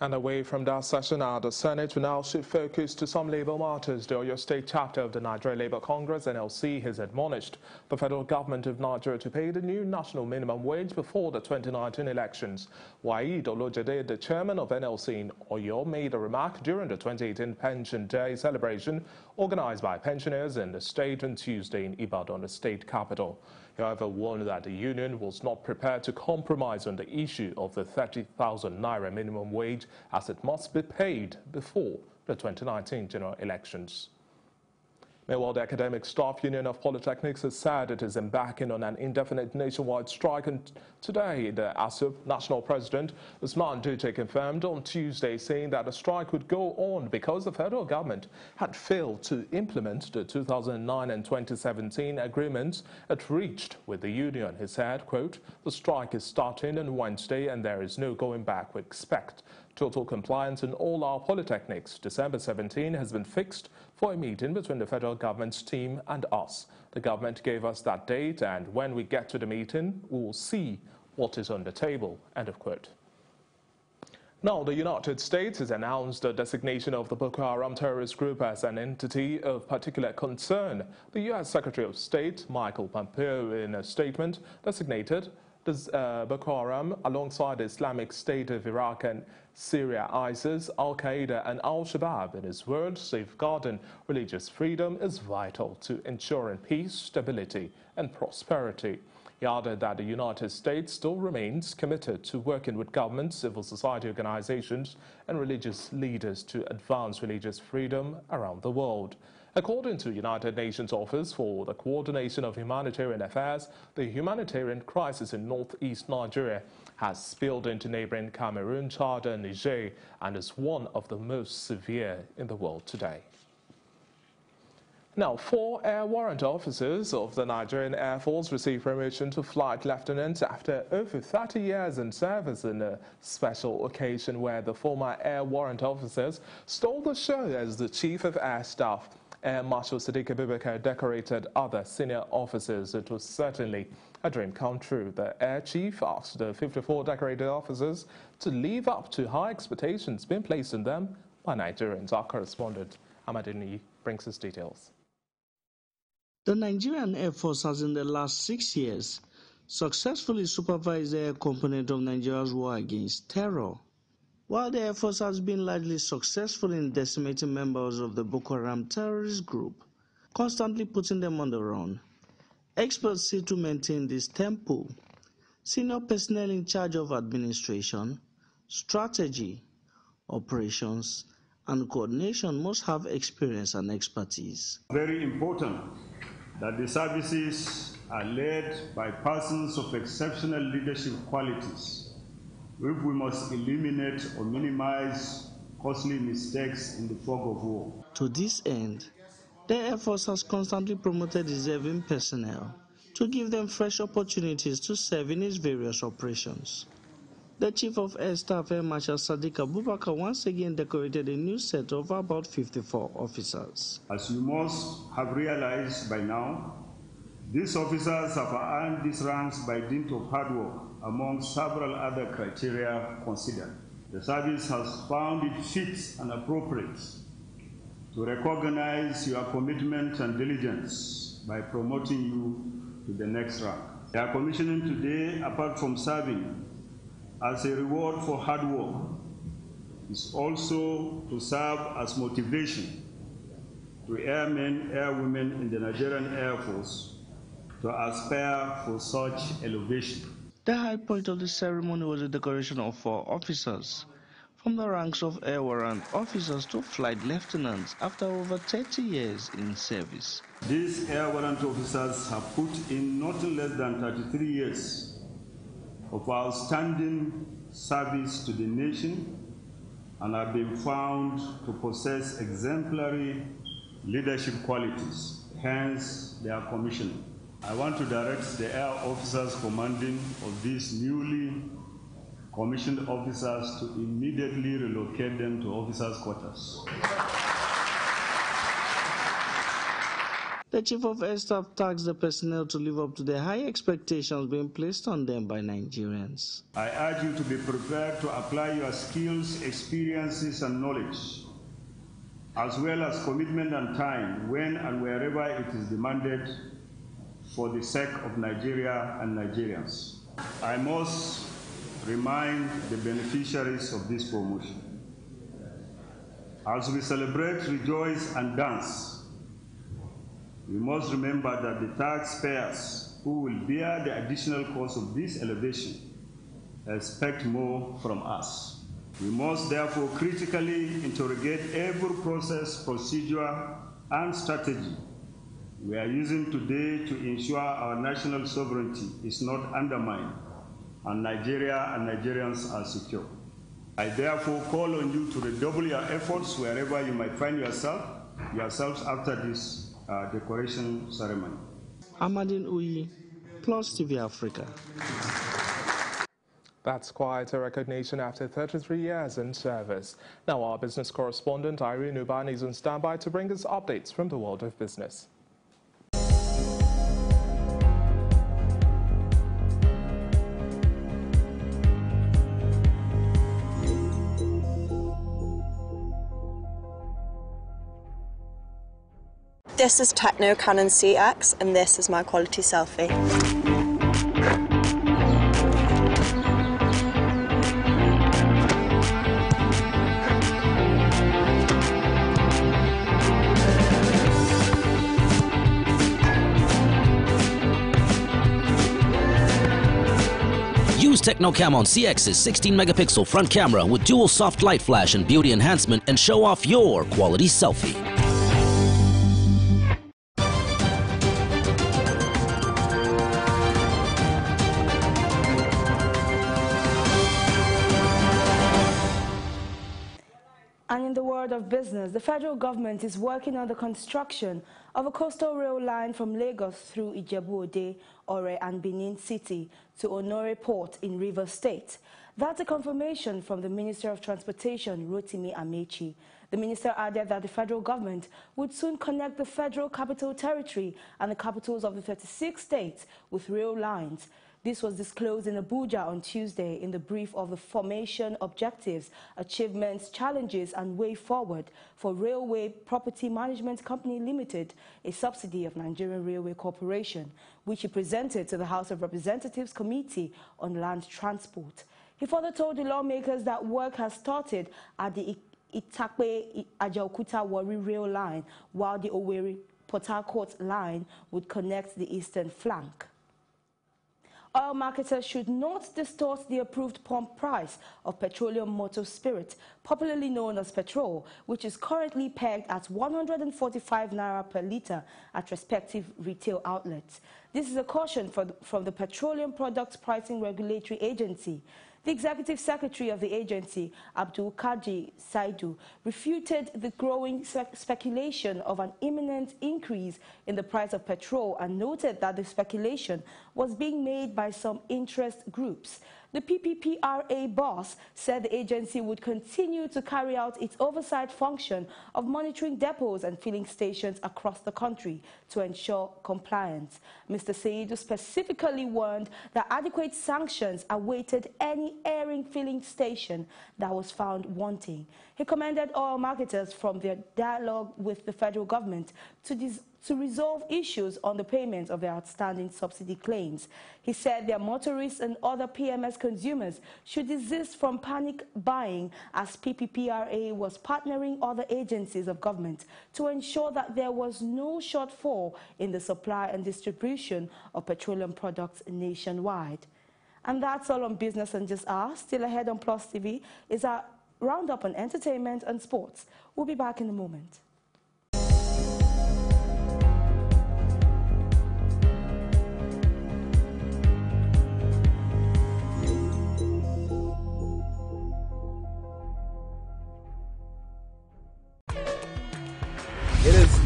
And away from that session now, the Senate will now shift focus to some labour matters. The Oyo State chapter of the Nigeria Labour Congress, NLC, has admonished the federal government of Nigeria to pay the new national minimum wage before the 2019 elections. Waheed Olojede, the chairman of NLC in Oyo, made a remark during the 2018 Pension Day celebration organised by pensioners in the state on Tuesday in Ibadan, the state capital. However, warned that the union was not prepared to compromise on the issue of the 30,000 naira minimum wage, as it must be paid before the 2019 general elections. Meanwhile, the Academic Staff Union of Polytechnics has said it is embarking on an indefinite nationwide strike, and today the ASUP national president Usman Dute confirmed on Tuesday, saying that the strike would go on because the federal government had failed to implement the 2009 and 2017 agreements it reached with the union. He said, quote, "The strike is starting on Wednesday and there is no going back. We expect total compliance in all our polytechnics. December 17 has been fixed for a meeting between the federal government's team and us. The government gave us that date, and when we get to the meeting, we will see what is on the table," end of quote. Now, the United States has announced the designation of the Boko Haram terrorist group as an entity of particular concern. The U.S. Secretary of State, Michael Pompeo, in a statement, designated Boko Haram alongside the Islamic State of Iraq and Syria, ISIS, Al-Qaeda and Al-Shabaab. In his words, safeguarding religious freedom is vital to ensuring peace, stability and prosperity. He added that the United States still remains committed to working with governments, civil society organizations and religious leaders to advance religious freedom around the world. According to United Nations Office for the Coordination of Humanitarian Affairs, the humanitarian crisis in northeast Nigeria has spilled into neighboring Cameroon, Chad and Niger, and is one of the most severe in the world today. Now, 4 air warrant officers of the Nigerian Air Force received promotion to flight lieutenant after over 30 years in service in a special occasion where the former air warrant officers stole the show as the Chief of Air Staff, Air Marshal Sadiq Abubakar, decorated other senior officers. It was certainly a dream come true. The Air Chief asked the 54 decorated officers to live up to high expectations being placed on them by Nigerians. Our correspondent Amadini brings us details. The Nigerian Air Force has in the last 6 years successfully supervised the air component of Nigeria's war against terror. While the Air Force has been largely successful in decimating members of the Boko Haram terrorist group, constantly putting them on the run, experts seek to maintain this tempo. Senior personnel in charge of administration, strategy, operations, and coordination must have experience and expertise. Very important that the services are led by persons of exceptional leadership qualities, if we must eliminate or minimize costly mistakes in the fog of war. To this end, the Air Force has constantly promoted deserving personnel to give them fresh opportunities to serve in its various operations. The Chief of Air Staff, Air Marshal Sadiq Abubakar, once again decorated a new set of about 54 officers. As you must have realized by now, these officers have earned these ranks by dint of hard work, among several other criteria considered. The service has found it fit and appropriate to recognize your commitment and diligence by promoting you to the next rank. Their commissioning today, apart from serving as a reward for hard work, is also to serve as motivation to airmen, airwomen in the Nigerian Air Force to aspire for such elevation. The high point of the ceremony was the decoration of 4 officers, from the ranks of air warrant officers to flight lieutenants after over 30 years in service. These air warrant officers have put in not less than 33 years of outstanding service to the nation and have been found to possess exemplary leadership qualities, hence their commissioning. I want to direct the air officers commanding of these newly commissioned officers to immediately relocate them to officers' quarters. The Chief of Air Staff tasked the personnel to live up to the high expectations being placed on them by Nigerians. I urge you to be prepared to apply your skills, experiences, and knowledge, as well as commitment and time when and wherever it is demanded for the sake of Nigeria and Nigerians. I must remind the beneficiaries of this promotion. As we celebrate, rejoice, and dance, we must remember that the taxpayers who will bear the additional cost of this elevation expect more from us. We must therefore critically interrogate every process, procedure, and strategy we are using today to ensure our national sovereignty is not undermined and Nigeria and Nigerians are secure. I therefore call on you to redouble your efforts wherever you might find yourselves after this decoration ceremony. Amadine Uyi, Plus TV Africa. That's quite a recognition after 33 years in service. Now our business correspondent Irene Uban is on standby to bring us updates from the world of business. This is Techno Canon CX and this is my quality selfie. Use Technocam on CX's 16-megapixel front camera with dual soft light flash and beauty enhancement and show off your quality selfie. And in the world of business, the federal government is working on the construction of a coastal rail line from Lagos through Ijebu-Ode, Ore and Benin City to Onore Port in Rivers State. That's a confirmation from the Minister of Transportation, Rotimi Amechi. The minister added that the federal government would soon connect the Federal Capital Territory and the capitals of the 36 states with rail lines. This was disclosed in Abuja on Tuesday in the brief of the formation objectives, achievements, challenges and way forward for Railway Property Management Company Limited, a subsidiary of Nigerian Railway Corporation, which he presented to the House of Representatives Committee on Land Transport. He further told the lawmakers that work has started at the Itakpe-Ajaokuta-Warri rail line, while the Owerri-Port Harcourt line would connect the eastern flank. Oil marketers should not distort the approved pump price of petroleum motor spirit, popularly known as petrol, which is currently pegged at 145 naira per litre at respective retail outlets. This is a caution from the Petroleum Products Pricing Regulatory Agency. The executive secretary of the agency, Abdul Kaji Saidu, refuted the growing speculation of an imminent increase in the price of petrol and noted that the speculation was being made by some interest groups. The PPPRA boss said the agency would continue to carry out its oversight function of monitoring depots and filling stations across the country to ensure compliance. Mr. Seidu specifically warned that adequate sanctions awaited any erring filling station that was found wanting. He commended oil marketers from their dialogue with the federal government to resolve issues on the payment of their outstanding subsidy claims. He said their motorists and other PMS consumers should desist from panic buying, as PPPRA was partnering other agencies of government to ensure that there was no shortfall in the supply and distribution of petroleum products nationwide. And that's all on Business and Just Hour. Still ahead on Plus TV is our roundup on entertainment and sports. We'll be back in a moment.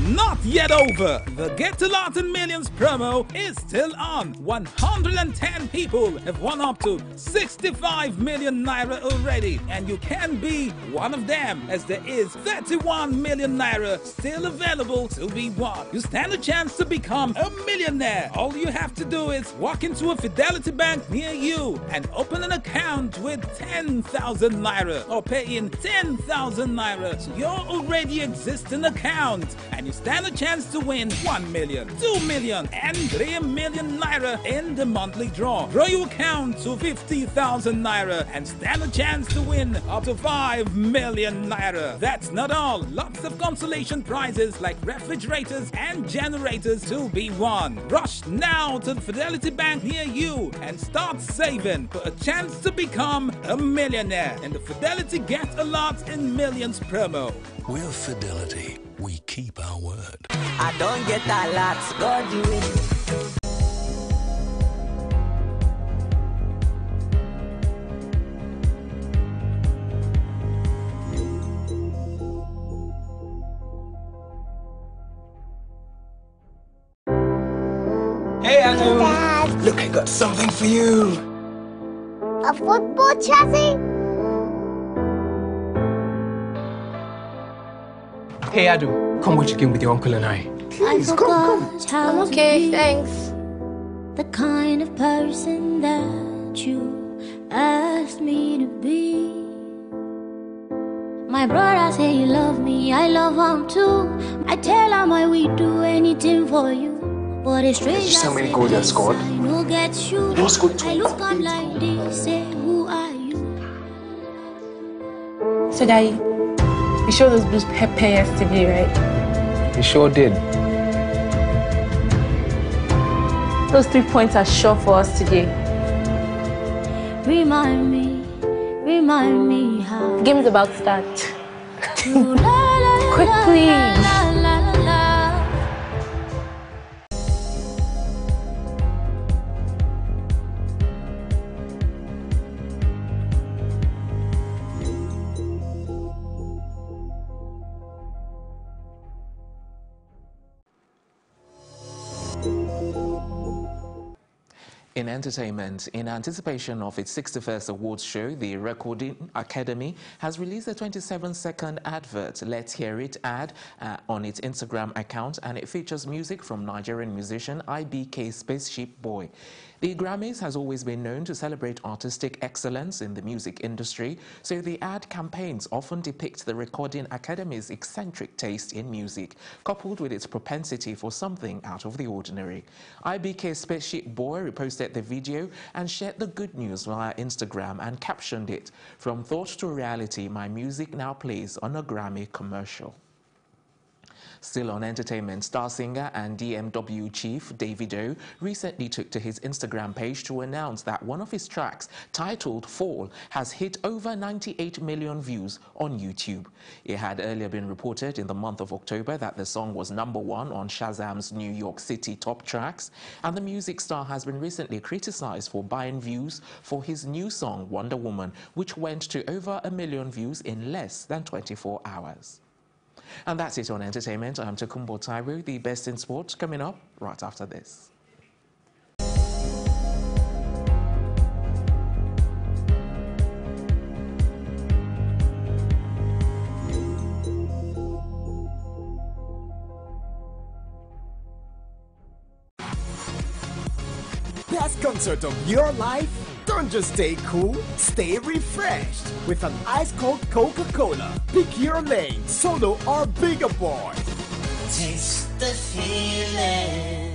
Not yet over. The Get to Lawton Millions promo is still on. 110 people have won up to 65 million naira already, and you can be one of them, as there is 31 million naira still available to be won. You stand a chance to become a millionaire. All you have to do is walk into a Fidelity Bank near you and open an account with 10,000 naira or pay in 10,000 naira to your already existing account, and you stand a chance to win 1 million, 2 million, and 3 million naira in the monthly draw. Draw your account to 50,000 naira and stand a chance to win up to 5 million naira. That's not all. Lots of consolation prizes like refrigerators and generators to be won. Rush now to the Fidelity Bank near you and start saving for a chance to become a millionaire in the Fidelity Get a Lot in Millions promo. With Fidelity, we keep our word. I don't get a lot, God you win. Hey, Anu. Dad. Look, I got something for you. A football chassis? Hey, Adu, come watch a game with your uncle and I. Please, come. I'm okay, thanks. The kind of person that you asked me to be. My brother say he love me, I love him too. I tell him I will do anything for you. But it's strange. Did you see how many goals I scored? I no get you. You scored 2. I look up like this, say, who are you? So, Daddy, you showed those blues pay yesterday, right? You sure did. Those 3 points are sure for us today. Remind me how. Game's about to start. Quickly. In entertainment, in anticipation of its 61st awards show, the Recording Academy has released a 27-second advert, Let's Hear It ad, on its Instagram account, and it features music from Nigerian musician IBK Spaceship Boy. The Grammys has always been known to celebrate artistic excellence in the music industry, so the ad campaigns often depict the Recording Academy's eccentric taste in music, coupled with its propensity for something out of the ordinary. IBK Spaceship Boy reposted the video and shared the good news via Instagram and captioned it, "From thought to reality, my music now plays on a Grammy commercial." Still on entertainment, star singer and DMW chief Davido recently took to his Instagram page to announce that one of his tracks, titled Fall, has hit over 98 million views on YouTube. It had earlier been reported in the month of October that the song was #1 on Shazam's New York City top tracks, and the music star has been recently criticized for buying views for his new song Wonder Woman, which went to over 1 million views in less than 24 hours. And that's it on entertainment. I'm Tokumbo Taiwo. The best in sports coming up right after this. last concert of your life? Don't just stay cool, stay refreshed with an ice-cold Coca-Cola. Pick your lane, solo or bigger boy. Taste the feeling.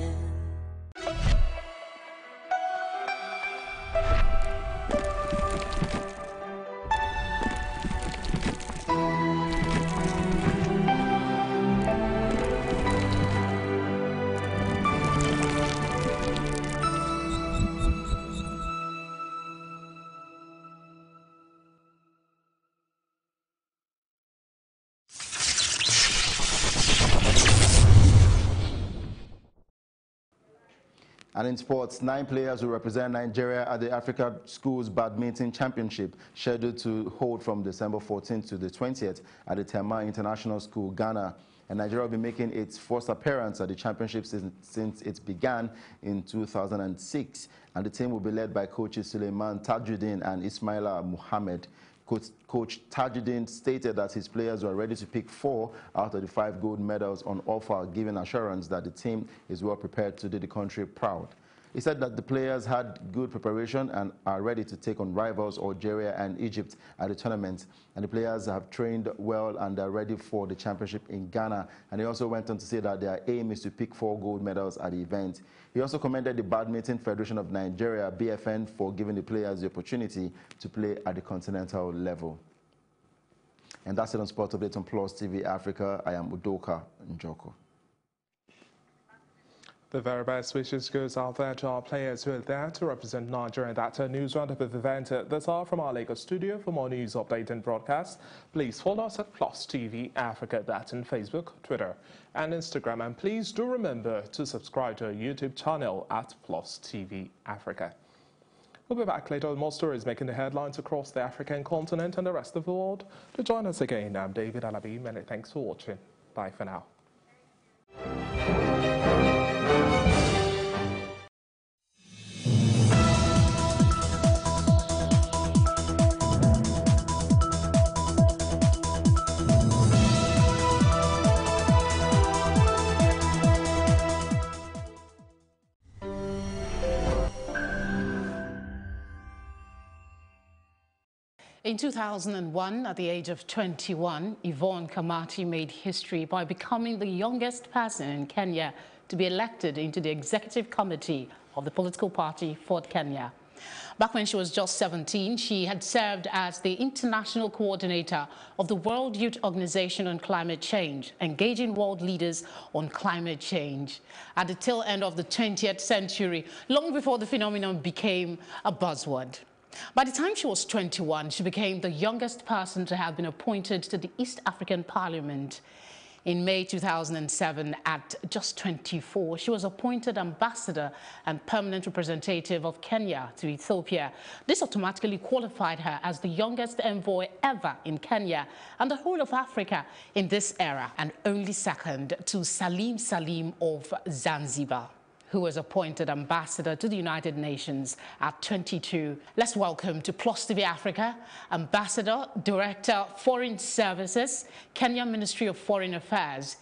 And in sports, 9 players will represent Nigeria at the Africa Schools Badminton Championship, scheduled to hold from December 14th to the 20th at the Tema International School, Ghana. And Nigeria will be making its first appearance at the championship since it began in 2006. And the team will be led by coaches Suleiman Tajuddin and Ismaila Muhammad. Coach Tajuddin stated that his players were ready to pick 4 out of the 5 gold medals on offer, giving assurance that the team is well prepared to do the country proud. He said that the players had good preparation and are ready to take on rivals Algeria and Egypt at the tournament. And the players have trained well and are ready for the championship in Ghana. And he also went on to say that their aim is to pick 4 gold medals at the event. He also commended the Badminton Federation of Nigeria, BFN, for giving the players the opportunity to play at the continental level. And that's it on Sports Update on Plus TV Africa. I am Udoka Njoko. The very best wishes goes out there to our players who are there to represent Nigeria. That's a news roundup of the event. That's all from our Lagos studio. For more news, update and broadcast, please follow us at Plus TV Africa. That's on Facebook, Twitter and Instagram. And please do remember to subscribe to our YouTube channel at Plus TV Africa. We'll be back later with more stories making the headlines across the African continent and the rest of the world. To join us again, I'm David Alabi. Many thanks for watching. Bye for now. In 2001, at the age of 21, Yvonne Kamachi made history by becoming the youngest person in Kenya to be elected into the executive committee of the political party Ford Kenya. Back when she was just 17, she had served as the international coordinator of the World Youth Organization on Climate Change, engaging world leaders on climate change at the tail end of the 20th century, long before the phenomenon became a buzzword. By the time she was 21, she became the youngest person to have been appointed to the East African Parliament. In May 2007, at just 24, she was appointed ambassador and permanent representative of Kenya to Ethiopia. This automatically qualified her as the youngest envoy ever in Kenya and the whole of Africa in this era, and only second to Salim Salim of Zanzibar, who was appointed ambassador to the United Nations at 22. Let's welcome to Plus TV Africa, Ambassador, Director, Foreign Services, Kenya Ministry of Foreign Affairs,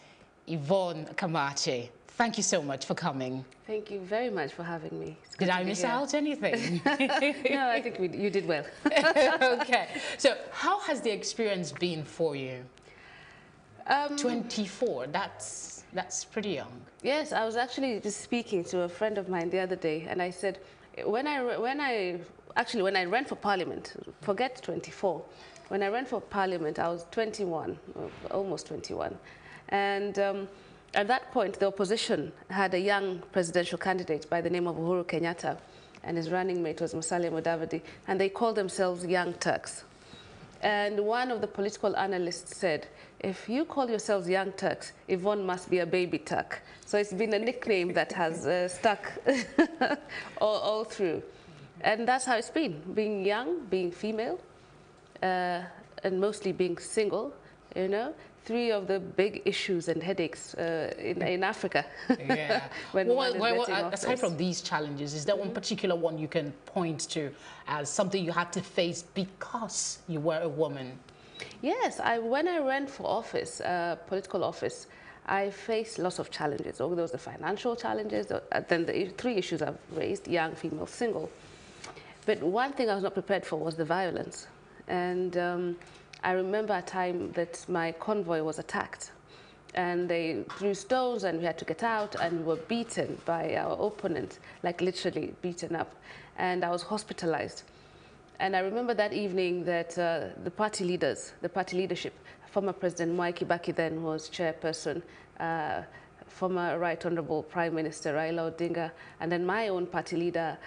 Yvonne Kamachi. Thank you so much for coming. Thank you very much for having me. Did I miss out anything? No, I think you did well. Okay. So how has the experience been for you? 24, that's pretty young. Yes, I was actually just speaking to a friend of mine the other day, and I said, when I ran for parliament, forget 24, when I ran for parliament, I was 21, almost 21. And at that point, the opposition had a young presidential candidate by the name of Uhuru Kenyatta, and his running mate was Musalia Mudavadi, and they called themselves Young Turks. And one of the political analysts said, if you call yourselves Young Turks, Yvonne must be a baby Turk. So it's been a nickname that has stuck all through. And that's how it's been, being young, being female, and mostly being single, you know. 3 of the big issues and headaches in Africa. Yeah. Aside from these challenges, is there one particular one you can point to as something you had to face because you were a woman? Yes, when I ran for office, political office, I faced lots of challenges. So there was the financial challenges, then the three issues I've raised: young, female, single. But one thing I was not prepared for was the violence. And I remember a time that my convoy was attacked, and they threw stones, and we had to get out, and we were beaten by our opponent, like literally beaten up. And I was hospitalized. And I remember that evening that the party leaders, the party leadership, former President Mwai Kibaki then was chairperson, former Right Honorable Prime Minister Raila Odinga, and then my own party leader,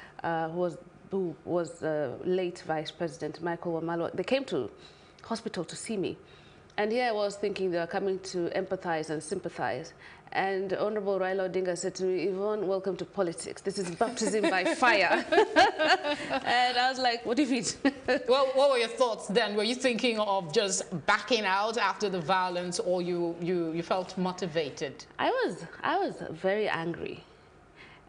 who was late Vice President Michael Wamalo. They came to hospital to see me. And here I was thinking they were coming to empathize and sympathize. And Honorable Raila Odinga said to me, "Yvonne, welcome to politics. This is baptism by fire." And I was like, what do you mean? Well, what were your thoughts then? Were you thinking of just backing out after the violence, or you felt motivated? I was very angry.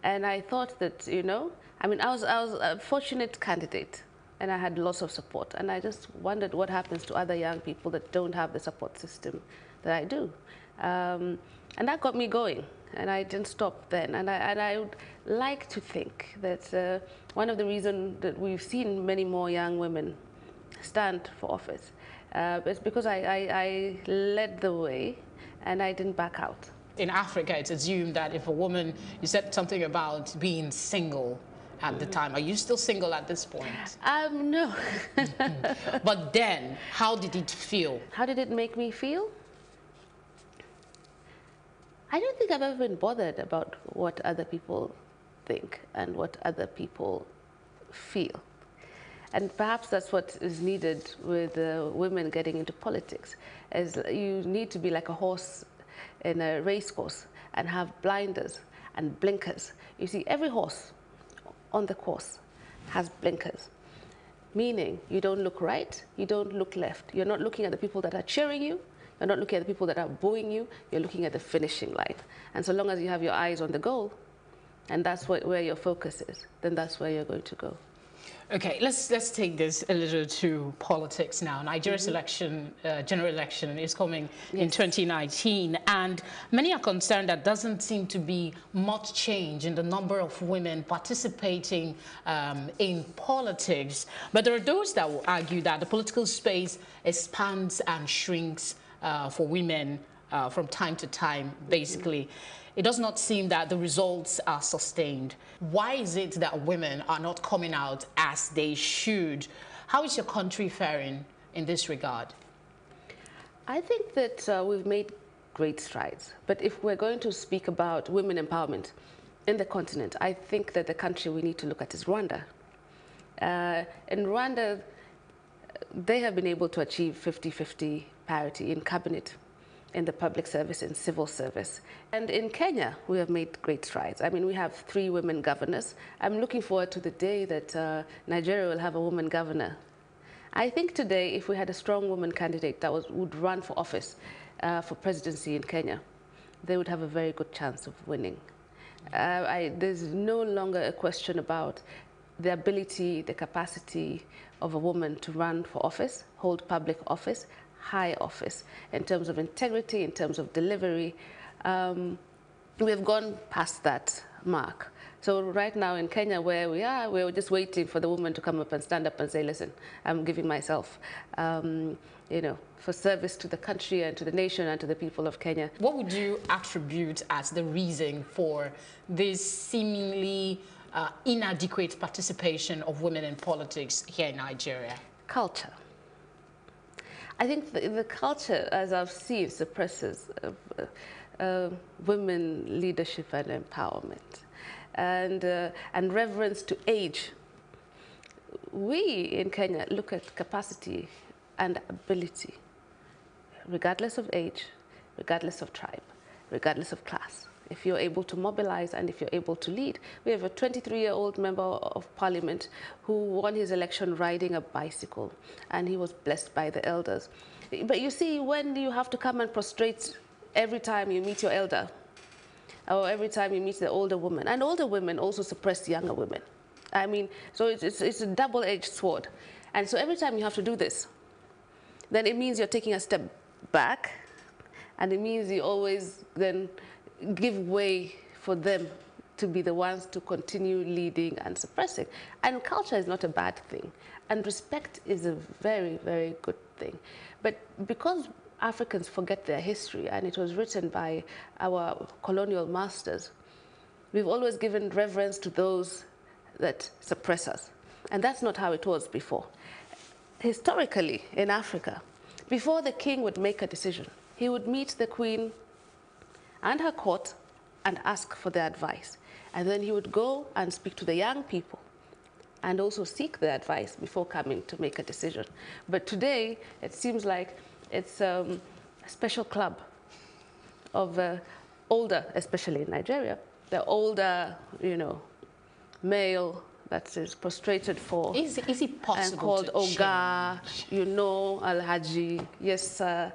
And I thought that, you know, I mean, I was a fortunate candidate, and I had lots of support. And I just wondered what happens to other young people that don't have the support system that I do. And that got me going, and I didn't stop then. And I would like to think that one of the reasons that we've seen many more young women stand for office is because I led the way, and I didn't back out. In Africa, it's assumed that if a woman, you said something about being single at the time. Are you still single at this point? No. But then, how did it feel? How did it make me feel? I don't think I've ever been bothered about what other people think and what other people feel. And perhaps that's what is needed with women getting into politics, is you need to be like a horse in a race course and have blinders and blinkers. You see, every horse on the course has blinkers, meaning you don't look right, you don't look left. You're not looking at the people that are cheering you, you're not looking at the people that are booing you, you're looking at the finishing line. And so long as you have your eyes on the goal, and that's where your focus is, then that's where you're going to go. Okay, let's take this a little to politics now. Nigeria's general election is coming in 2019, and many are concerned that doesn't seem to be much change in the number of women participating in politics. But there are those that will argue that the political space expands and shrinks for women from time to time, basically. It does not seem that the results are sustained. Why is it that women are not coming out as they should? How is your country faring in this regard? I think that we've made great strides. But if we're going to speak about women empowerment in the continent, I think that the country we need to look at is Rwanda. In Rwanda, they have been able to achieve 50-50 parity in cabinet, in the public service, in civil service. And in Kenya, we have made great strides. I mean, we have 3 women governors. I'm looking forward to the day that Nigeria will have a woman governor. I think today, if we had a strong woman candidate that would run for office for presidency in Kenya, they would have a very good chance of winning. There's no longer a question about the ability, the capacity of a woman to run for office, hold public office, high office, in terms of integrity, in terms of delivery. We've gone past that mark. So right now in Kenya, where we are, we're just waiting for the woman to come up and stand up and say, listen, I'm giving myself, you know, for service to the country and to the nation and to the people of Kenya. What would you attribute as the reason for this seemingly inadequate participation of women in politics here in Nigeria? Culture. I think the culture, as I've seen, suppresses women leadership and empowerment, and reverence to age. We in Kenya look at capacity and ability, regardless of age, regardless of tribe, regardless of class. If you're able to mobilize and if you're able to lead. We have a 23-year-old member of parliament who won his election riding a bicycle, and he was blessed by the elders. But you see, when you have to come and prostrate every time you meet your elder, or every time you meet the older woman, and older women also suppress younger women. I mean, so it's a double-edged sword. And so every time you have to do this, then it means you're taking a step back, And it means you always then give way for them to be the ones to continue leading and suppressing. And culture is not a bad thing. And respect is a very, very good thing. But because Africans forget their history, and it was written by our colonial masters, we've always given reverence to those that suppress us. And that's not how it was before. Historically, in Africa, before the king would make a decision, he would meet the queen and her court and ask for their advice. And then he would go and speak to the young people and also seek their advice before coming to make a decision. But today, it seems like it's a special club of older, especially in Nigeria, the older, you know, male that is prostrated for. Is it possible and called to Oga, change? you know, Alhaji, yes, sir.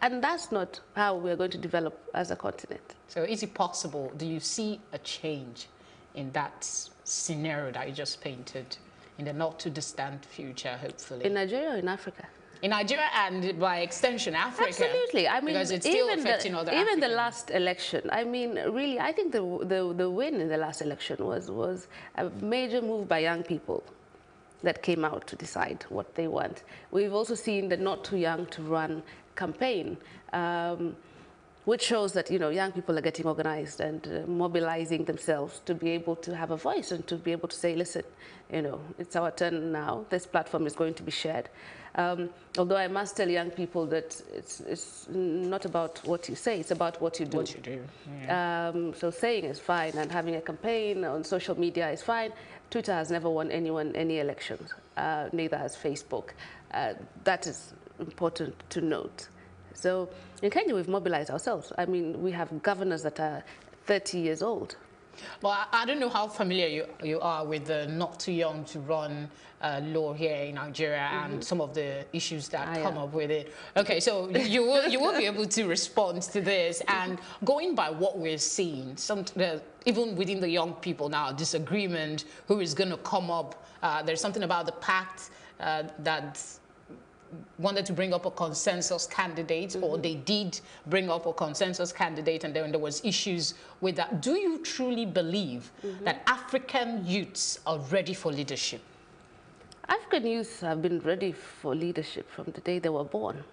And that's not how we're going to develop as a continent. So is it possible? Do you see a change in that scenario that you just painted in the not too distant future, hopefully? In Nigeria or in Africa? In Nigeria and by extension Africa. Absolutely. I mean, because it's still affecting other Africans. Even the last election, I mean, really, I think the win in the last election was a major move by young people that came out to decide what they want. We've also seen the Not Too Young to Run campaign, which shows that, you know, young people are getting organized and mobilizing themselves to be able to have a voice and to be able to say, listen, you know, it's our turn now. This platform is going to be shared. Although I must tell young people that it's not about what you say, it's about what you do. What you do, yeah. So saying is fine, and having a campaign on social media is fine. Twitter has never won anyone any elections, neither has Facebook. That is important to note. So in Kenya, we've mobilized ourselves. I mean, we have governors that are 30 years old. Well, I don't know how familiar you are with the Not Too Young to Run law here in Nigeria and some of the issues that come up with it. Okay, so you will be able to respond to this. And going by what we're seeing, even within the young people now, disagreement, who is going to come up. There's something about the pact that wanted to bring up a consensus candidate, or they did bring up a consensus candidate, and then there was issues with that. Do you truly believe that African youths are ready for leadership? African youths have been ready for leadership from the day they were born.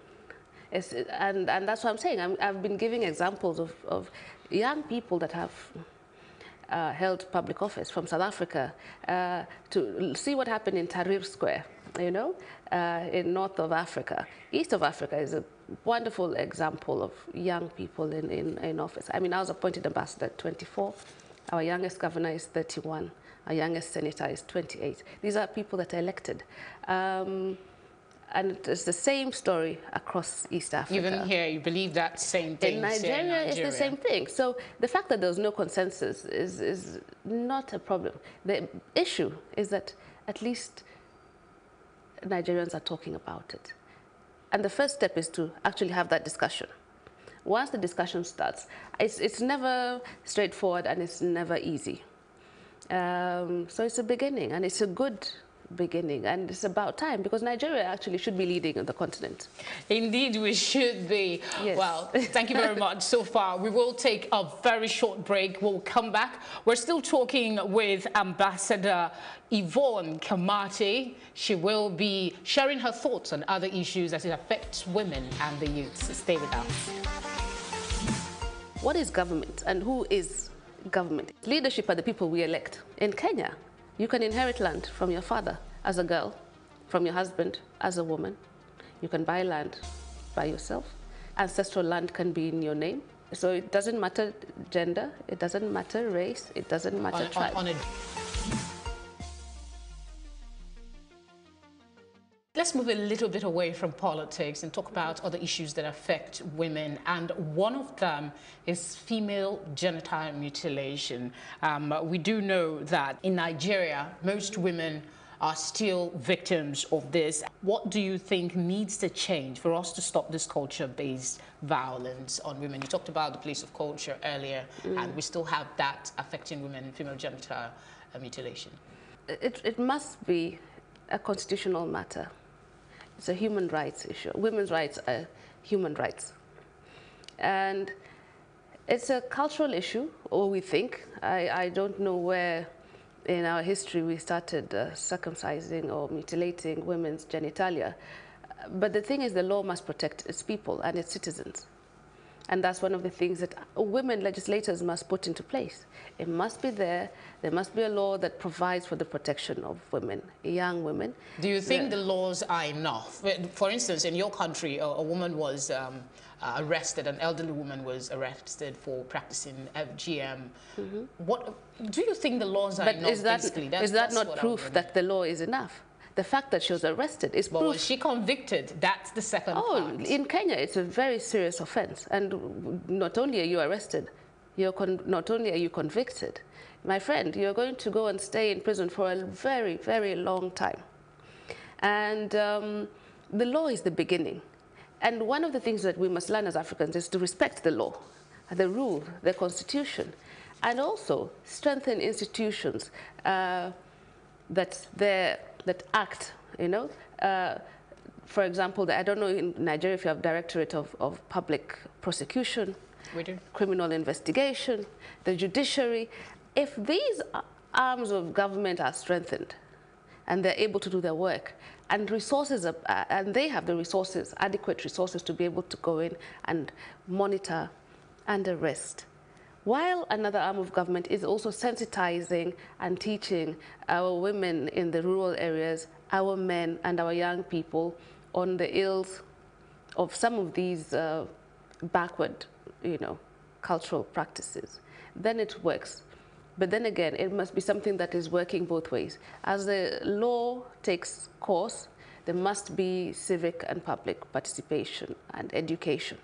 And that's what I'm saying. I've been giving examples of young people that have held public office from South Africa, to see what happened in Tahrir Square, you know, in north of Africa. East of Africa is a wonderful example of young people in office. I mean, I was appointed ambassador at 24. Our youngest governor is 31. Our youngest senator is 28. These are people that are elected. And it's the same story across East Africa. Even here, you believe that same thing? In Nigeria, it's the same thing. So the fact that there's no consensus is not a problem. The issue is that at least Nigerians are talking about it. And the first step is to actually have that discussion. Once the discussion starts, it's never straightforward and it's never easy. So it's a beginning, and it's a good beginning, and it's about time, because Nigeria actually should be leading on the continent. Indeed, we should be. Yes. Well, thank you very much so far. We will take a very short break. We'll come back. We're still talking with Ambassador Yvonne Kamati. She will be sharing her thoughts on other issues as it affects women and the youths. Stay with us. What is government, and who is government? Leadership are the people we elect. In Kenya, you can inherit land from your father as a girl, from your husband as a woman. You can buy land by yourself. Ancestral land can be in your name. So it doesn't matter gender, it doesn't matter race, it doesn't matter tribe. Let's move a little bit away from politics and talk about other issues that affect women. And one of them is female genital mutilation. We do know that in Nigeria, most women are still victims of this. What do you think needs to change for us to stop this culture-based violence on women? You talked about the place of culture earlier, and we still have that affecting women, female genital mutilation. It must be a constitutional matter. It's a human rights issue. Women's rights are human rights. And it's a cultural issue, or we think. I don't know where in our history we started circumcising or mutilating women's genitalia. But the thing is, the law must protect its people and its citizens. And that's one of the things that women legislators must put into place. It must be there. There must be a law that provides for the protection of women, young women. Do you think the laws are enough? For instance, in your country, a woman was arrested, an elderly woman was arrested for practicing FGM. What do you think the laws are enough? Is that not proof that the law is enough? The fact that she was arrested is proof. Was she convicted? That's the second part. In Kenya, it's a very serious offense. And not only are you arrested, not only are you convicted, my friend, you're going to go and stay in prison for a very, very long time. And the law is the beginning. And one of the things that we must learn as Africans is to respect the law, the rule, the constitution, and also strengthen institutions that act, you know. For example, I don't know in Nigeria if you have Directorate of Public Prosecution, we do. Criminal Investigation, the judiciary. If these arms of government are strengthened and they're able to do their work, and resources, and they have the resources, adequate resources to be able to go in and monitor and arrest, while another arm of government is also sensitizing and teaching our women in the rural areas, our men and our young people on the ills of some of these backward, you know, cultural practices, then it works. But then again, it must be something that is working both ways. As the law takes course, there must be civic and public participation and education.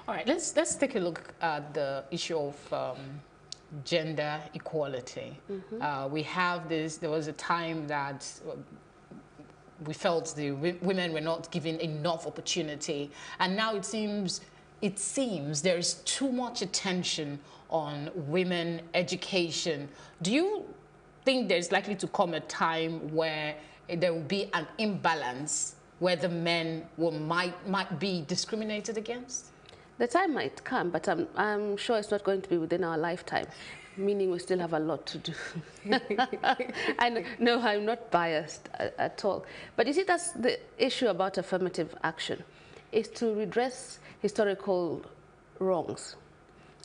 All right, let's take a look at the issue of gender equality. We have this. There was a time that we felt the women were not given enough opportunity, and now it seems there is too much attention on women education. Do you think there's likely to come a time where there will be an imbalance where the men might be discriminated against? The time might come, but I'm sure it's not going to be within our lifetime, meaning we still have a lot to do. No, I'm not biased at all. But you see, that's the issue about affirmative action, is to redress historical wrongs.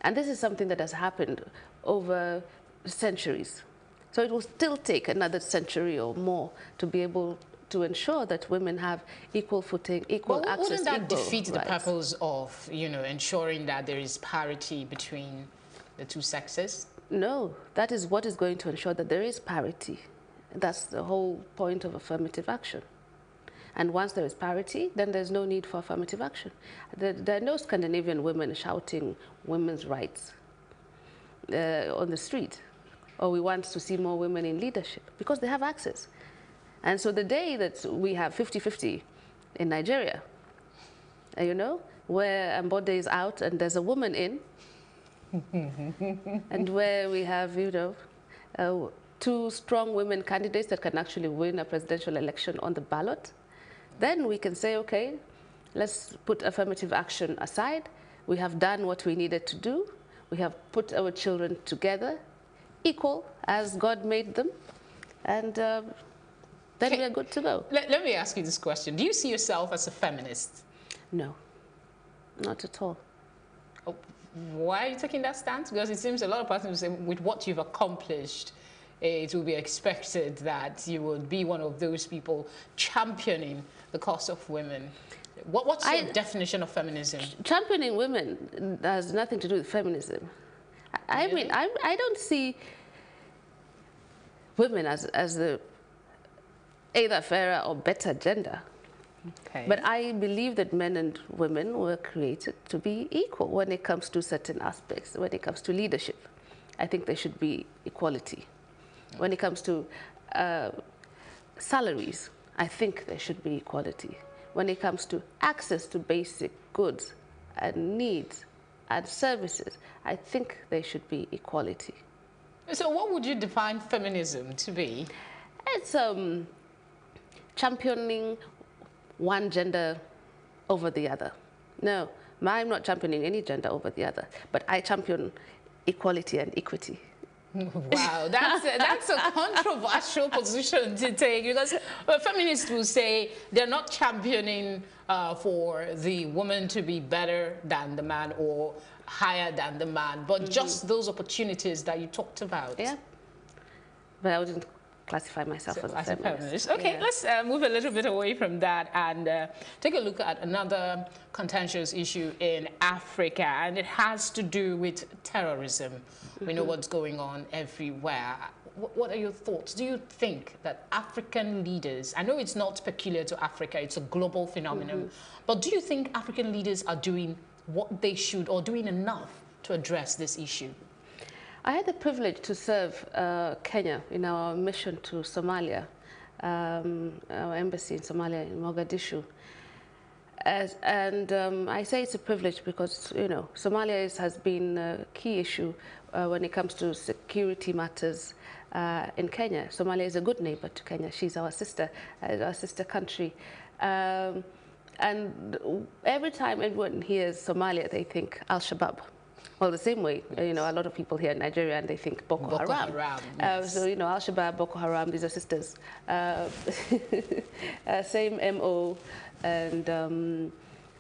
And this is something that has happened over centuries. So it will still take another century or more to be able to ensure that women have equal footing, equal access. Wouldn't that defeat the purpose of, you know, ensuring that there is parity between the two sexes? No, that is what is going to ensure that there is parity. That's the whole point of affirmative action. And once there is parity, then there's no need for affirmative action. There are no Scandinavian women shouting women's rights on the street, or we want to see more women in leadership, because they have access. And so the day that we have 50-50 in Nigeria, you know, where Ambode is out and there's a woman in, and where we have, you know, two strong women candidates that can actually win a presidential election on the ballot, then we can say, okay, let's put affirmative action aside. We have done what we needed to do. We have put our children together, equal as God made them, and then we are good to go. Let me ask you this question. Do you see yourself as a feminist? No, not at all. Oh, why are you taking that stance? Because it seems a lot of persons say with what you've accomplished, it will be expected that you would be one of those people championing the cause of women. What's your definition of feminism? Championing women has nothing to do with feminism. I mean, I don't see women as the either fairer or better gender. Okay. But I believe that men and women were created to be equal when it comes to certain aspects. When it comes to leadership, I think there should be equality. When it comes to salaries, I think there should be equality. When it comes to access to basic goods and needs and services, I think there should be equality. So what would you define feminism to be? It's championing one gender over the other. No, I'm not championing any gender over the other, but I champion equality and equity. Wow, that's a controversial position to take, because feminists will say they're not championing for the woman to be better than the man or higher than the man, but just those opportunities that you talked about. Yeah, but I wouldn't classify myself as a feminist. Okay, let's move a little bit away from that and take a look at another contentious issue in Africa, and it has to do with terrorism. We know what's going on everywhere. What are your thoughts? Do you think that African leaders, I know it's not peculiar to Africa, it's a global phenomenon, but do you think African leaders are doing what they should or doing enough to address this issue? I had the privilege to serve Kenya in our mission to Somalia, our embassy in Somalia, in Mogadishu. I say it's a privilege because, you know, Somalia has been a key issue when it comes to security matters in Kenya. Somalia is a good neighbor to Kenya. She's our sister country. And every time everyone hears Somalia, they think Al-Shabaab. Well, the same way, you know, a lot of people here in Nigeria, and they think Boko Haram. Yes. So, you know, Al-Shabaab, Boko Haram, these are sisters. Same MO and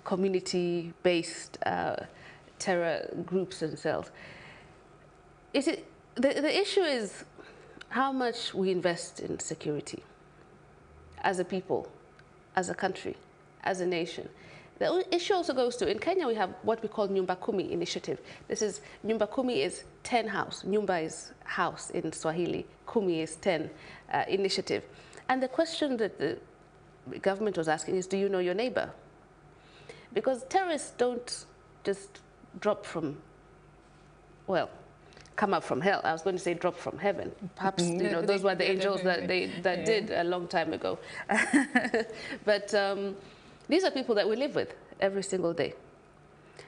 community-based terror groups and cells. The issue is how much we invest in security as a people, as a country, as a nation. The issue also goes to, in Kenya we have what we call Nyumba Kumi initiative. Nyumba Kumi is 10 house. Nyumba is house in Swahili. Kumi is 10 initiative. And the question that the government was asking is, do you know your neighbor? Because terrorists don't just drop from, well, come up from hell. I was going to say drop from heaven. Perhaps, you know, those were the angels that did a long time ago. But these are people that we live with every single day.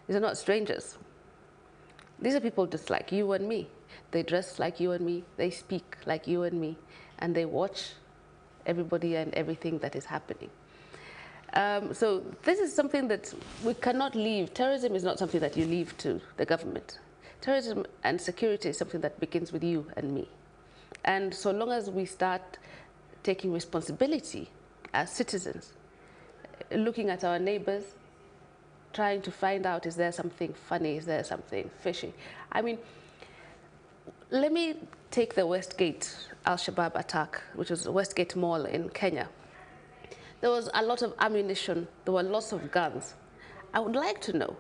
These are not strangers. These are people just like you and me. They dress like you and me. They speak like you and me. And they watch everybody and everything that is happening. So this is something that we cannot leave. Terrorism is not something that you leave to the government. Terrorism and security is something that begins with you and me. And so long as we start taking responsibility as citizens, looking at our neighbors, trying to find out, is there something funny, is there something fishy? I mean, let me take the Westgate Al-Shabaab attack, which was Westgate Mall in Kenya. There was a lot of ammunition, there were lots of guns. I would like to know,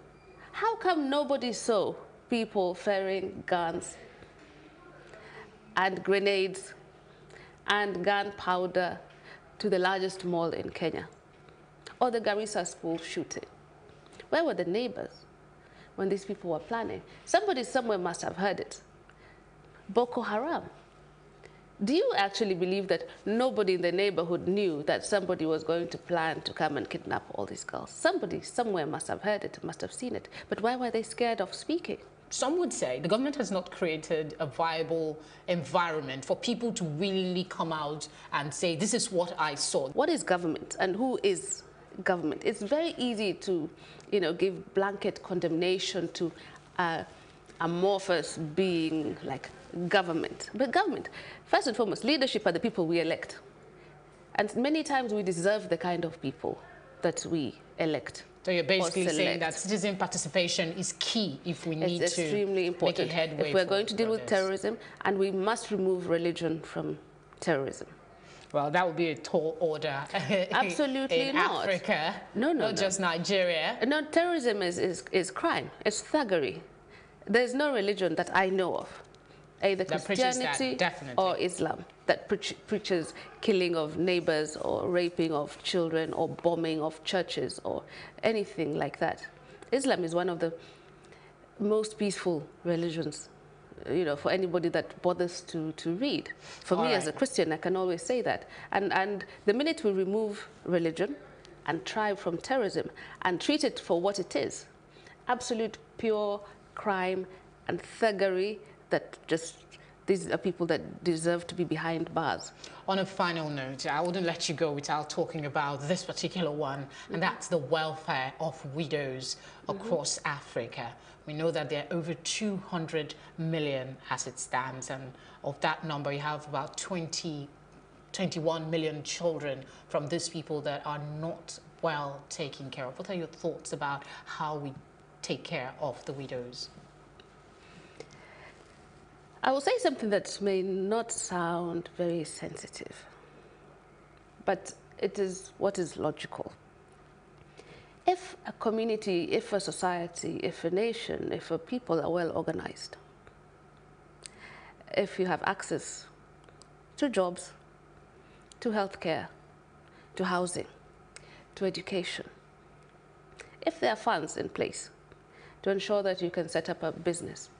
how come nobody saw people ferrying guns and grenades and gunpowder to the largest mall in Kenya? Or the Garissa school shooting? Where were the neighbors when these people were planning? Somebody somewhere must have heard it. Boko Haram. Do you actually believe that nobody in the neighborhood knew that somebody was going to plan to come and kidnap all these girls? Somebody somewhere must have heard it, must have seen it. But why were they scared of speaking? Some would say the government has not created a viable environment for people to really come out and say, this is what I saw. What is government and who is government? It's very easy to, you know, give blanket condemnation to amorphous being like government. But government, first and foremost, leadership are the people we elect. And many times we deserve the kind of people that we elect. So you're basically saying that citizen participation is key if we need to extremely important. Make a headway if we're going to deal with terrorism, and we must remove religion from terrorism. Well, that would be a tall order. Absolutely in not. Africa, not just Nigeria. No, terrorism is crime. It's thuggery. There's no religion that I know of, either Christianity or Islam, that preaches killing of neighbors or raping of children or bombing of churches or anything like that. Islam is one of the most peaceful religions, you know, for anybody that bothers to read. For me as a Christian, I can always say that. And the minute we remove religion and try from terrorism and treat it for what it is, absolute pure crime and thuggery that just these are people that deserve to be behind bars. On a final note, I wouldn't let you go without talking about this particular one, and that's the welfare of widows across Africa. We know that there are over 200 million as it stands, and of that number, you have about 21 million children from these people that are not well taken care of. What are your thoughts about how we take care of the widows? I will say something that may not sound very sensitive, but it is what is logical. If a community, if a society, if a nation, if a people are well organized, if you have access to jobs, to healthcare, to housing, to education, if there are funds in place to ensure that you can set up a business,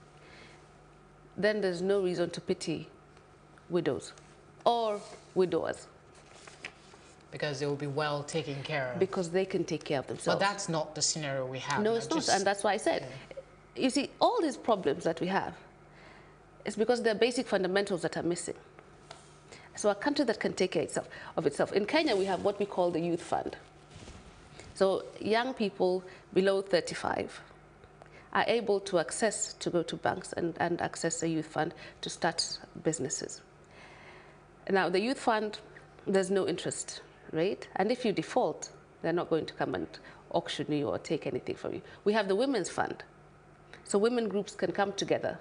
then there's no reason to pity widows or widowers. Because they will be well taken care of. Because they can take care of themselves. But that's not the scenario we have. No, it's not, and that's why I said, you see, all these problems that we have is because there are basic fundamentals that are missing. So a country that can take care of itself. In Kenya, we have what we call the Youth Fund. So young people below 35 are able to go to banks and access the Youth Fund to start businesses. Now, the Youth Fund, there's no interest rate, and if you default, they're not going to come and auction you or take anything from you. We have the Women's Fund, so women groups can come together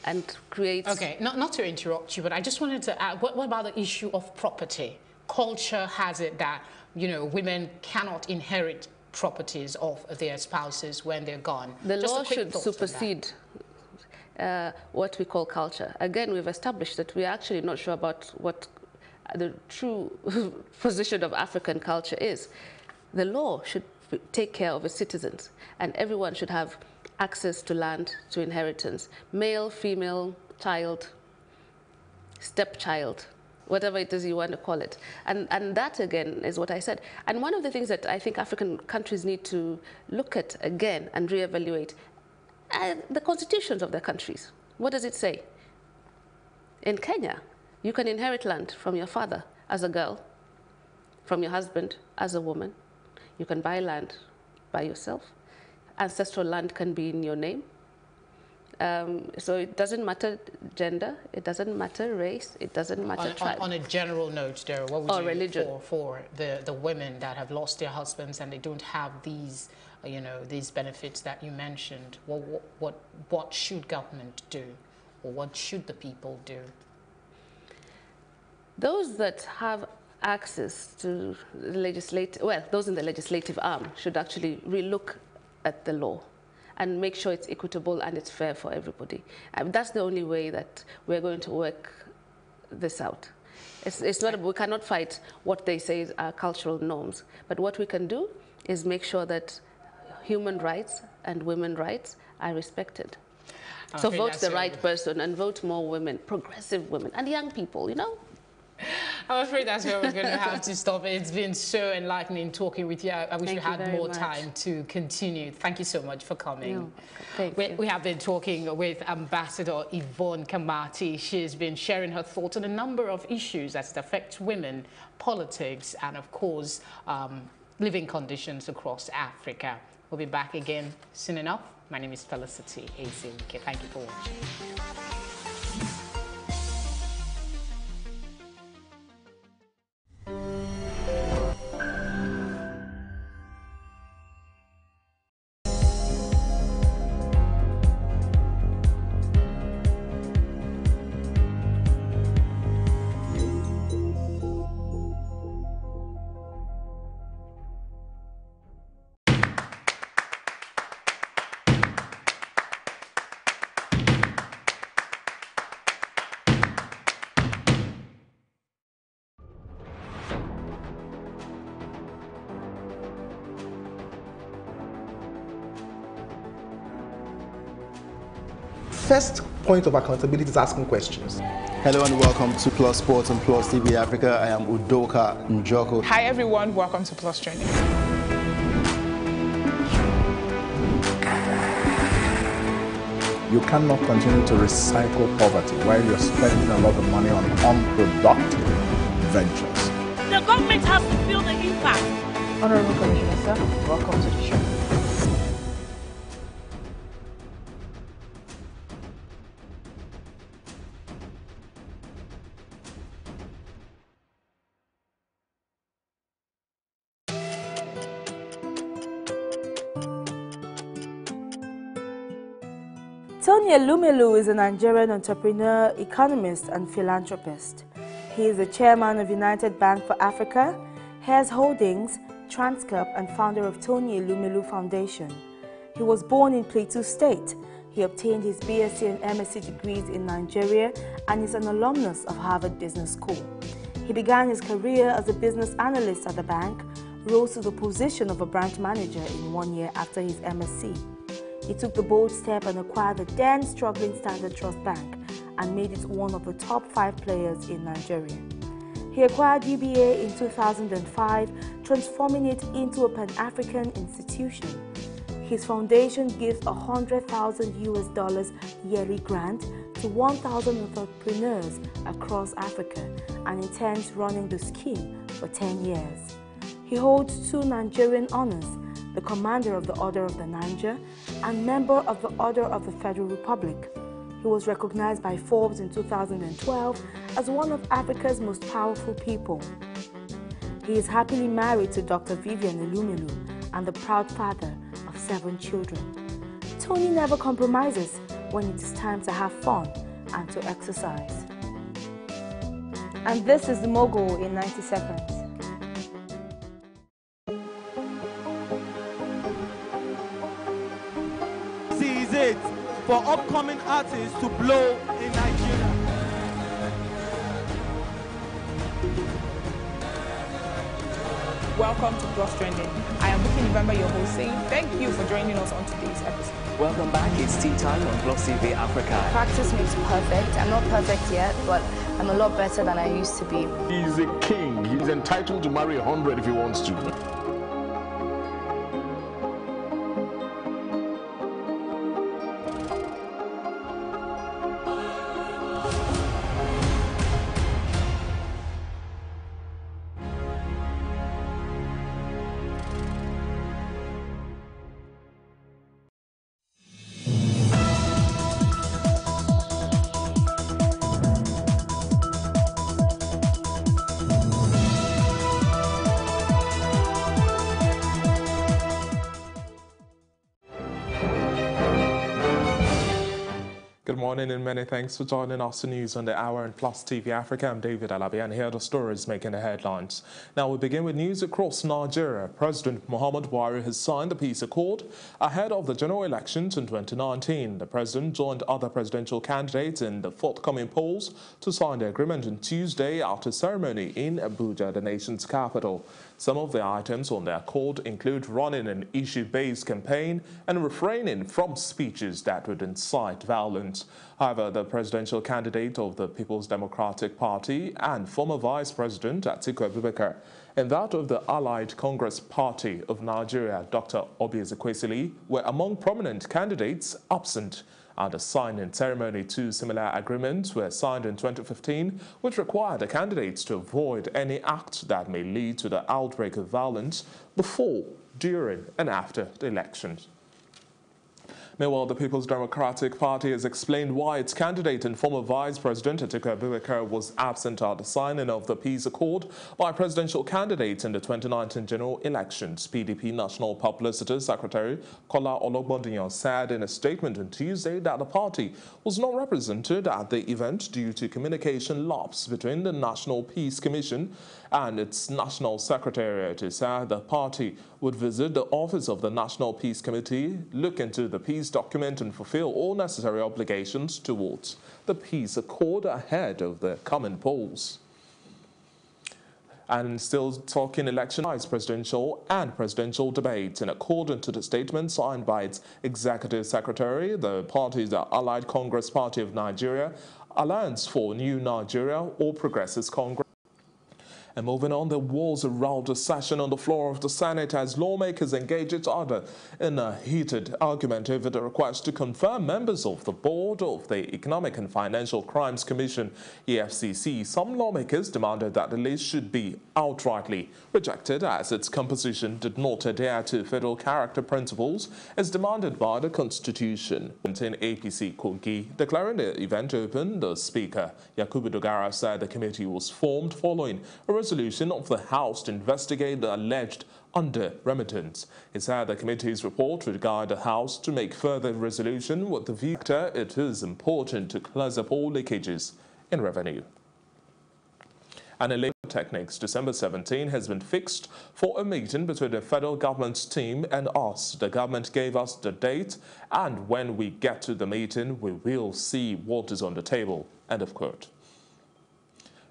and create... Okay, not to interrupt you, but I just wanted to add, what about the issue of property? Culture has it that, you know, women cannot inherit properties of their spouses when they're gone. The law should supersede what we call culture. Again, we've established that we're actually not sure about what the true position of African culture is. The law should take care of its citizens, and everyone should have access to land, to inheritance. Male, female, child, stepchild, whatever it is you want to call it. And that, again, is what I said. And one of the things that I think African countries need to look at again and reevaluate the constitutions of their countries. What does it say? In Kenya, you can inherit land from your father as a girl, from your husband as a woman. You can buy land by yourself. Ancestral land can be in your name. So it doesn't matter gender, it doesn't matter race, it doesn't matter tribe. On a general note, though, what would you religion. For the women that have lost their husbands and they don't have these, you know, these benefits that you mentioned? What should government do, or what should the people do? Those that have access to the legislative, well, those in the legislative arm should actually relook at the law and make sure it's equitable and it's fair for everybody. That's the only way that we're going to work this out. It's not, we cannot fight what they say are cultural norms, but what we can do is make sure that human rights and women's rights are respected. So vote the right person and vote more women, progressive women, and young people, you know? I'm afraid that's where we're going to have to stop. It's been so enlightening talking with you. I wish we had more time to continue. Thank you so much for coming. We have been talking with Ambassador Yvonne Kamati. She's been sharing her thoughts on a number of issues that affect women, politics, and of course, living conditions across Africa. We'll be back again soon enough. My name is Felicity Ezewike. Thank you for watching. First point of accountability is asking questions. Hello and welcome to Plus Sports on Plus TV Africa. I am Udoka Njoko. Hi everyone, welcome to Plus Trending. You cannot continue to recycle poverty while you're spending a lot of money on unproductive ventures. The government has to feel the impact. Honorable Commissioner, sir, welcome to the show. Tony Elumelu is a Nigerian entrepreneur, economist, and philanthropist. He is the chairman of United Bank for Africa, Heirs Holdings, Transcorp, and founder of Tony Elumelu Foundation. He was born in Plateau State. He obtained his BSc and MSc degrees in Nigeria and is an alumnus of Harvard Business School. He began his career as a business analyst at the bank, rose to the position of a branch manager in 1 year after his MSc. He took the bold step and acquired the then struggling Standard Trust Bank and made it one of the top 5 players in Nigeria. He acquired UBA in 2005, transforming it into a Pan-African institution. His foundation gives $100,000 yearly grant to 1,000 entrepreneurs across Africa and intends running the scheme for 10 years. He holds 2 Nigerian honors, the Commander of the Order of the Niger and Member of the Order of the Federal Republic. He was recognized by Forbes in 2012 as one of Africa's most powerful people. He is happily married to Dr. Vivian Elumelu and the proud father of 7 children. Tony never compromises when it is time to have fun and to exercise. And this is the Mogul in 90 seconds. It for upcoming artists to blow in Nigeria. Welcome to Plus Trending. I am Buki November, your host, saying thank you for joining us on today's episode. Welcome back. It's tea time on Plus TV Africa. Practice makes perfect. I'm not perfect yet, but I'm a lot better than I used to be. He's a king. He's entitled to marry 100 if he wants to. Good morning and many thanks for joining us for news on the Hour and Plus TV Africa. I'm David Alabi and here are the stories making the headlines. Now we begin with news across Nigeria. President Muhammad Buhari has signed the peace accord ahead of the general elections in 2019. The president joined other presidential candidates in the forthcoming polls to sign the agreement on Tuesday after ceremony in Abuja, the nation's capital. Some of the items on the accord include running an issue-based campaign and refraining from speeches that would incite violence. However, the presidential candidate of the People's Democratic Party and former Vice President Atiku Abubakar and that of the Allied Congress Party of Nigeria, Dr. Obi Ezekwesili, were among prominent candidates absent at the signing ceremony. 2 similar agreements were signed in 2015, which require the candidates to avoid any act that may lead to the outbreak of violence before, during, and after the elections. Meanwhile, the People's Democratic Party has explained why its candidate and former Vice President Atiku Abubakar was absent at the signing of the peace accord by presidential candidates in the 2019 general elections. PDP National Publicity Secretary Kola Ologbondiyan said in a statement on Tuesday that the party was not represented at the event due to communication lapse between the National Peace Commission and its National Secretariat. He said the party would visit the office of the National Peace Committee, look into the peace document and fulfill all necessary obligations towards the peace accord ahead of the coming polls. And still talking election, presidential and presidential debates. In accordance to the statement signed by its executive secretary, the party is the Allied Congress Party of Nigeria, Alliance for New Nigeria, All Progressives Congress, And moving on, there was a rowdy session on the floor of the Senate as lawmakers engaged each other in a heated argument over the request to confirm members of the board of the Economic and Financial Crimes Commission, EFCC. Some lawmakers demanded that the list should be outrightly rejected as its composition did not adhere to federal character principles as demanded by the Constitution. In APC Kogi, declaring the event open, the Speaker, Yakubu Dogara, said the committee was formed following a resolution of the House to investigate the alleged under-remittance. He said the committee's report would guide the House to make further resolution with the view that it is important to close up all leakages in revenue. And in Labour Technics, December 17 has been fixed for a meeting between the federal government's team and us. The government gave us the date, and when we get to the meeting, we will see what is on the table. End of quote.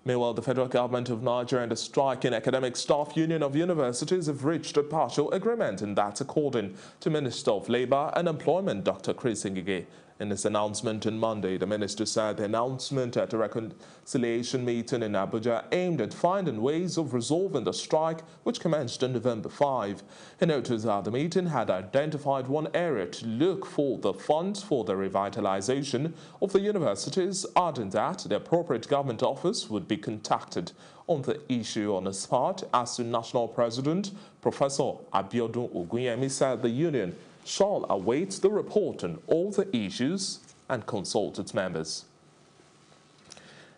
Meanwhile, the federal government of Nigeria and the striking academic staff union of universities have reached a partial agreement, and that's according to Minister of Labour and Employment, Dr. Chris Ngige. In his announcement on Monday, the minister said the announcement at a reconciliation meeting in Abuja aimed at finding ways of resolving the strike, which commenced on November 5. He noted that the meeting had identified one area to look for the funds for the revitalization of the universities, adding that the appropriate government office would be contacted on the issue on his part. As the national president, Professor Abiodun Ogunyemi, said the union shall await the report on all the issues and consult its members.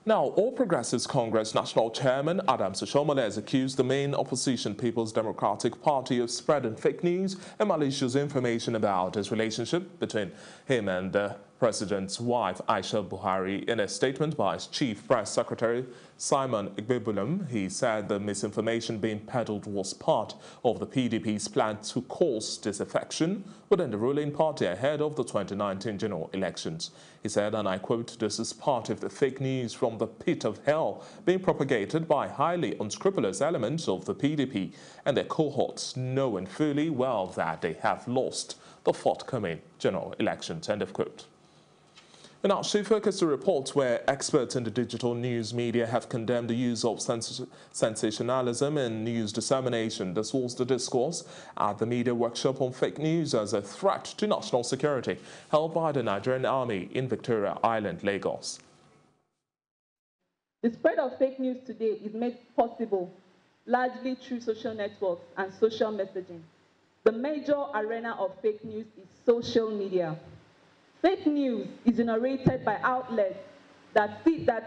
Now, All Progressives Congress National Chairman Adams Oshiomhole has accused the main opposition People's Democratic Party of spreading fake news and malicious information about his relationship between him and the President's wife, Aisha Buhari. In a statement by his Chief Press Secretary, Simon Igbebulum, he said the misinformation being peddled was part of the PDP's plan to cause disaffection within the ruling party ahead of the 2019 general elections. He said, and I quote, "This is part of the fake news from the pit of hell being propagated by highly unscrupulous elements of the PDP and their cohorts, knowing fully well that they have lost the forthcoming general elections." End of quote. And now, she focused on reports where experts in the digital news media have condemned the use of sensationalism in news dissemination. This was the discourse at the media workshop on fake news as a threat to national security held by the Nigerian Army in Victoria Island, Lagos. The spread of fake news today is made possible largely through social networks and social messaging. The major arena of fake news is social media. Fake news is generated by outlets that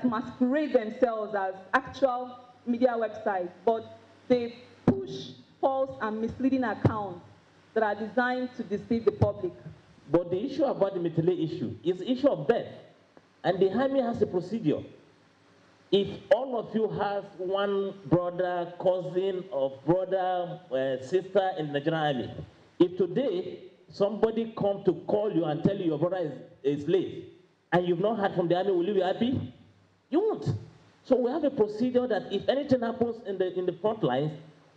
masquerade themselves as actual media websites, but they push false and misleading accounts that are designed to deceive the public. But the issue about the Mitele issue is the issue of death, and the army has a procedure. If all of you have one brother, cousin, or brother, sister in the Nigerian Army, if today somebody come to call you and tell you your brother is late, and you've not heard from the army, will you be happy? You won't. So we have a procedure that if anything happens in the front lines,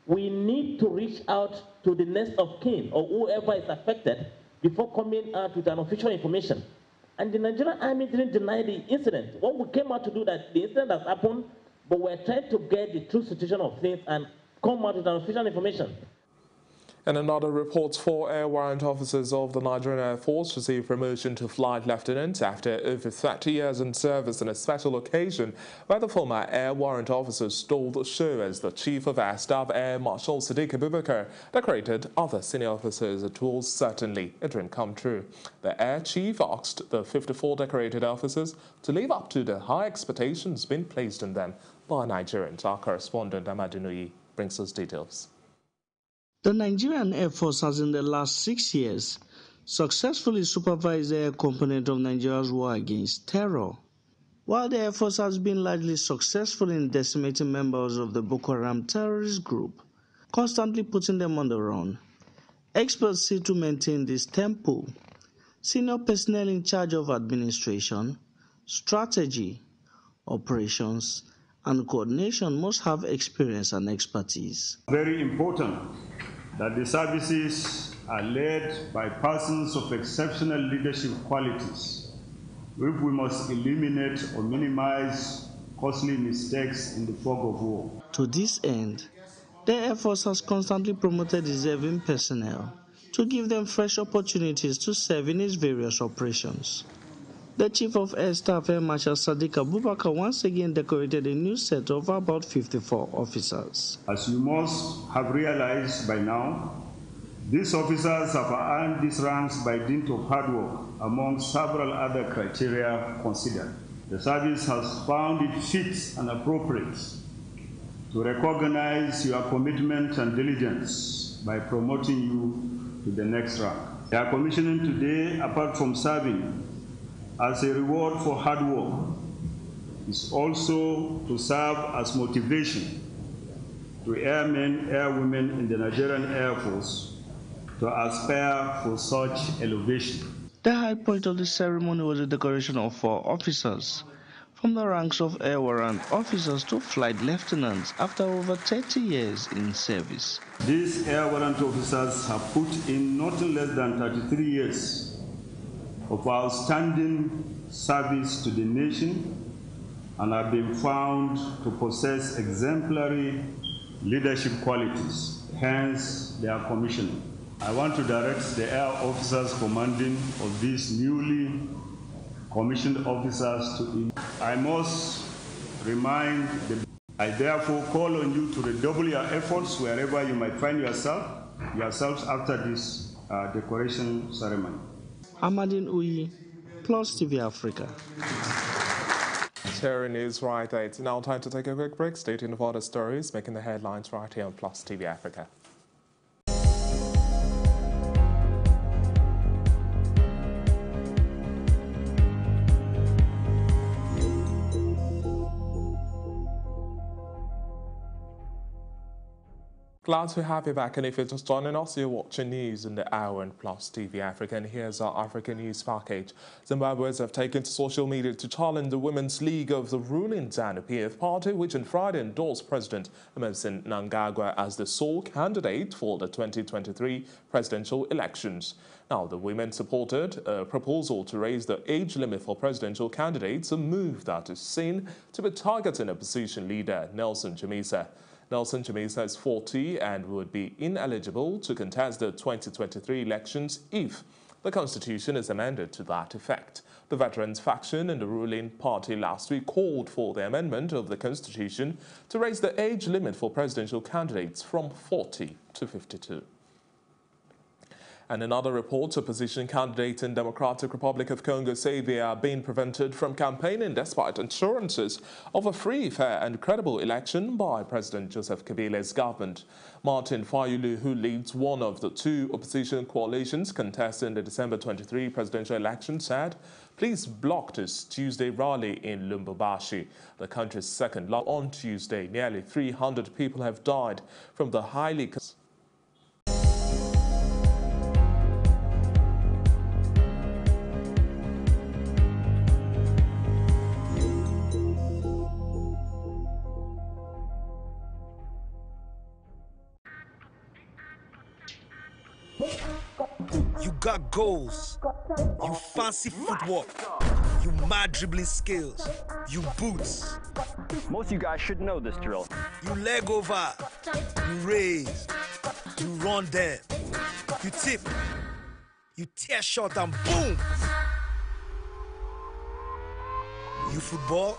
we need to reach out to the next of kin or whoever is affected before coming out with an official information. And the Nigerian Army didn't deny the incident. What we came out to do that the incident has happened, but we're trying to get the true situation of things and come out with an official information. And another reports 4 air warrant officers of the Nigerian Air Force received promotion to flight lieutenant after over 30 years in service on a special occasion where the former air warrant officers stole the show as the Chief of Air Staff Air Marshal Sadiq Abubakar decorated other senior officers. It was certainly a dream come true. The Air Chief asked the 54 decorated officers to live up to the high expectations being placed on them by Nigerians. Our correspondent Amadi Nuyi brings us details. The Nigerian Air Force has in the last 6 years successfully supervised the air component of Nigeria's war against terror. While the Air Force has been largely successful in decimating members of the Boko Haram terrorist group, constantly putting them on the run, experts seek to maintain this tempo. Senior personnel in charge of administration, strategy, operations, and coordination must have experience and expertise. Very important that the services are led by persons of exceptional leadership qualities. If we must eliminate or minimize costly mistakes in the fog of war. To this end, the Air Force has constantly promoted deserving personnel to give them fresh opportunities to serve in its various operations. The Chief of Air Staff, Air Marshal Sadiq Abubakar, once again decorated a new set of about 54 officers. As you must have realized by now, these officers have earned these ranks by dint of hard work, among several other criteria considered. The service has found it fit and appropriate to recognize your commitment and diligence by promoting you to the next rank. Their commissioning today, apart from serving as a reward for hard work, is also to serve as motivation to airmen, airwomen in the Nigerian Air Force to aspire for such elevation. The high point of the ceremony was the decoration of 4 officers, from the ranks of air warrant officers to flight lieutenants after over 30 years in service. These air warrant officers have put in nothing less than 33 years of outstanding service to the nation and have been found to possess exemplary leadership qualities, hence their commissioning. I want to direct the air officers commanding of these newly commissioned officers to I must remind I therefore call on you to redouble your efforts wherever you might find yourselves after this decoration ceremony. Amadine Uyi, Plus TV Africa. Sharing news right there. It's now time to take a quick break. Stay tuned for other stories making the headlines right here on Plus TV Africa. Glad to have you back, and if you're just joining us, you're watching news in the hour and Plus TV Africa, and here's our African news package. Zimbabweans have taken to social media to challenge the Women's League of the ruling ZANU-PF party, which on Friday endorsed President Emmerson Mnangagwa as the sole candidate for the 2023 presidential elections. Now, the women supported a proposal to raise the age limit for presidential candidates, a move that is seen to be targeting opposition leader Nelson Chamisa. Nelson Chamisa is 40 and would be ineligible to contest the 2023 elections if the constitution is amended to that effect. The veterans faction in the ruling party last week called for the amendment of the constitution to raise the age limit for presidential candidates from 40 to 52. And in other reports, opposition candidates in Democratic Republic of Congo say they are being prevented from campaigning despite assurances of a free, fair and credible election by President Joseph Kabila's government. Martin Fayulu, who leads one of the 2 opposition coalitions contesting the December 23 presidential election, said police blocked his Tuesday rally in Lubumbashi, the country's second largest. On Tuesday, nearly 300 people have died from the highly You got goals, you fancy footwork, you mad dribbling skills, you boots. Most of you guys should know this drill. You leg over, you raise, you run them, you tip, you tear shot and boom. You football.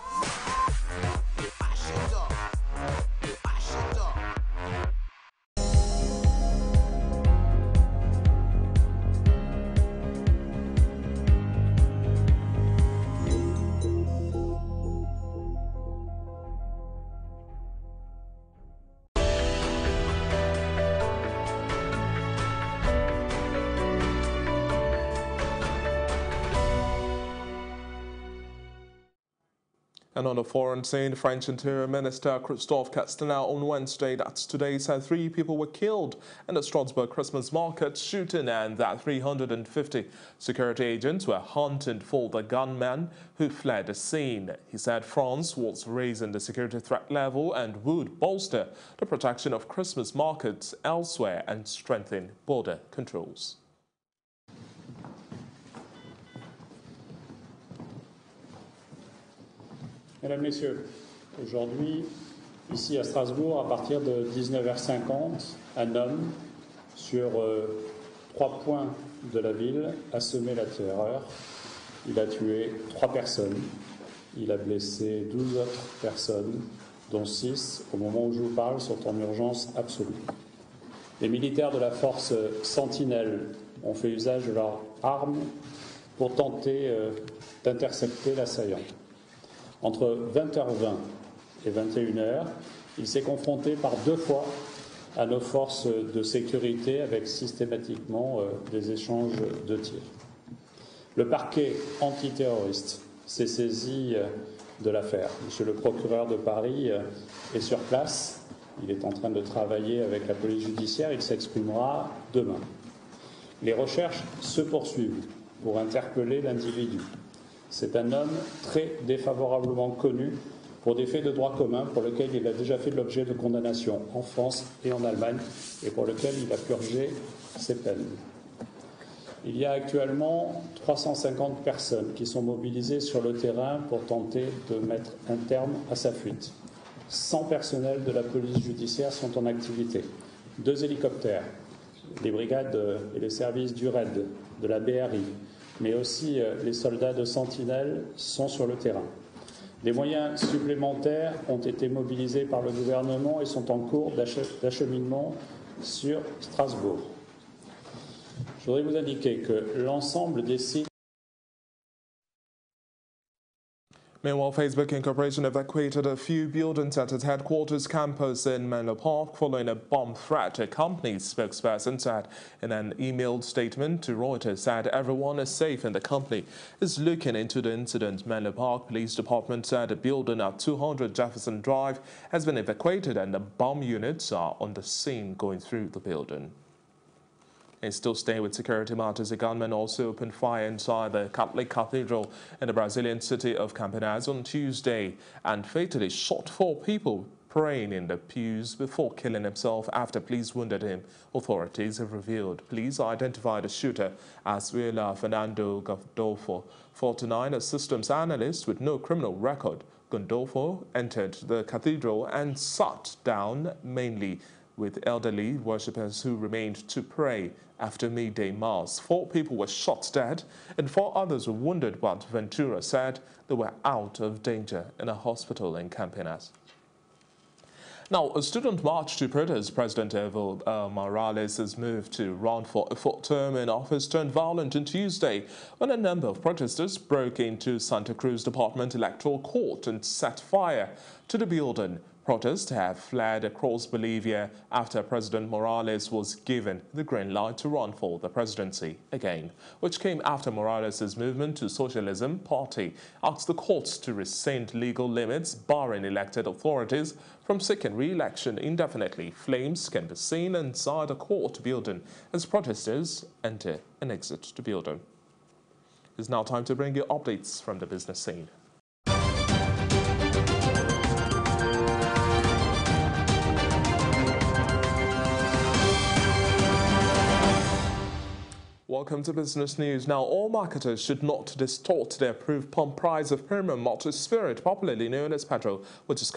And on the foreign scene, French Interior Minister Christophe Castaner on Wednesday, that's today, said 3 people were killed in the Strasbourg Christmas market shooting and that 350 security agents were hunting for the gunman who fled the scene. He said France was raising the security threat level and would bolster the protection of Christmas markets elsewhere and strengthen border controls. Mesdames, Messieurs, Aujourd'hui, ici à Strasbourg, à partir de 19h50, un homme sur 3 points de la ville a semé la terreur. Il a tué 3 personnes. Il a blessé 12 autres personnes, dont 6, au moment où je vous parle, sont en urgence absolue. Les militaires de la force Sentinelle ont fait usage de leurs armes pour tenter d'intercepter l'assaillant. Entre 20h20 et 21h, il s'est confronté par 2 fois à nos forces de sécurité avec systématiquement des échanges de tirs. Le parquet antiterroriste s'est saisi de l'affaire. Monsieur le procureur de Paris est sur place. Il est en train de travailler avec la police judiciaire. Il s'exprimera demain. Les recherches se poursuivent pour interpeller l'individu. C'est un homme très défavorablement connu pour des faits de droit commun pour lesquels il a déjà fait l'objet de condamnations en France et en Allemagne et pour lesquels il a purgé ses peines. Il y a actuellement 350 personnes qui sont mobilisées sur le terrain pour tenter de mettre un terme à sa fuite. 100 personnels de la police judiciaire sont en activité. 2 hélicoptères, les brigades et les services du RAID, de la BRI, mais aussi les soldats de Sentinelle sont sur le terrain. Des moyens supplémentaires ont été mobilisés par le gouvernement et sont en cours d'acheminement sur Strasbourg. Je voudrais vous indiquer que l'ensemble des sites. Meanwhile, Facebook Incorporation evacuated a few buildings at its headquarters campus in Menlo Park following a bomb threat. A company spokesperson said in an emailed statement to Reuters that everyone is safe and the company is looking into the incident. Menlo Park Police Department said a building at 200 Jefferson Drive has been evacuated and the bomb units are on the scene going through the building. And still staying with security matters, a gunman also opened fire inside the Catholic Cathedral in the Brazilian city of Campinas on Tuesday and fatally shot 4 people praying in the pews before killing himself after police wounded him, authorities have revealed. Police identified the shooter as Willa Fernando Gandolfo, 49, a systems analyst with no criminal record. Gandolfo entered the cathedral and sat down mainly with elderly worshippers who remained to pray after midday mass. 4 people were shot dead and 4 others were wounded, but Ventura said they were out of danger in a hospital in Campinas. Now, a student march to protest President Evo Morales' move to run for a 4th term in office turned violent on Tuesday when a number of protesters broke into Santa Cruz Department Electoral Court and set fire to the building. Protests have fled across Bolivia after President Morales was given the green light to run for the presidency again, which came after Morales' movement to Socialism Party asked the courts to rescind legal limits barring elected authorities from seeking re-election indefinitely. Flames can be seen inside the court building as protesters enter and exit the building. It's now time to bring you updates from the business scene. Welcome to Business News. Now, all marketers should not distort their approved pump price of premium malted spirit, popularly known as petrol, which is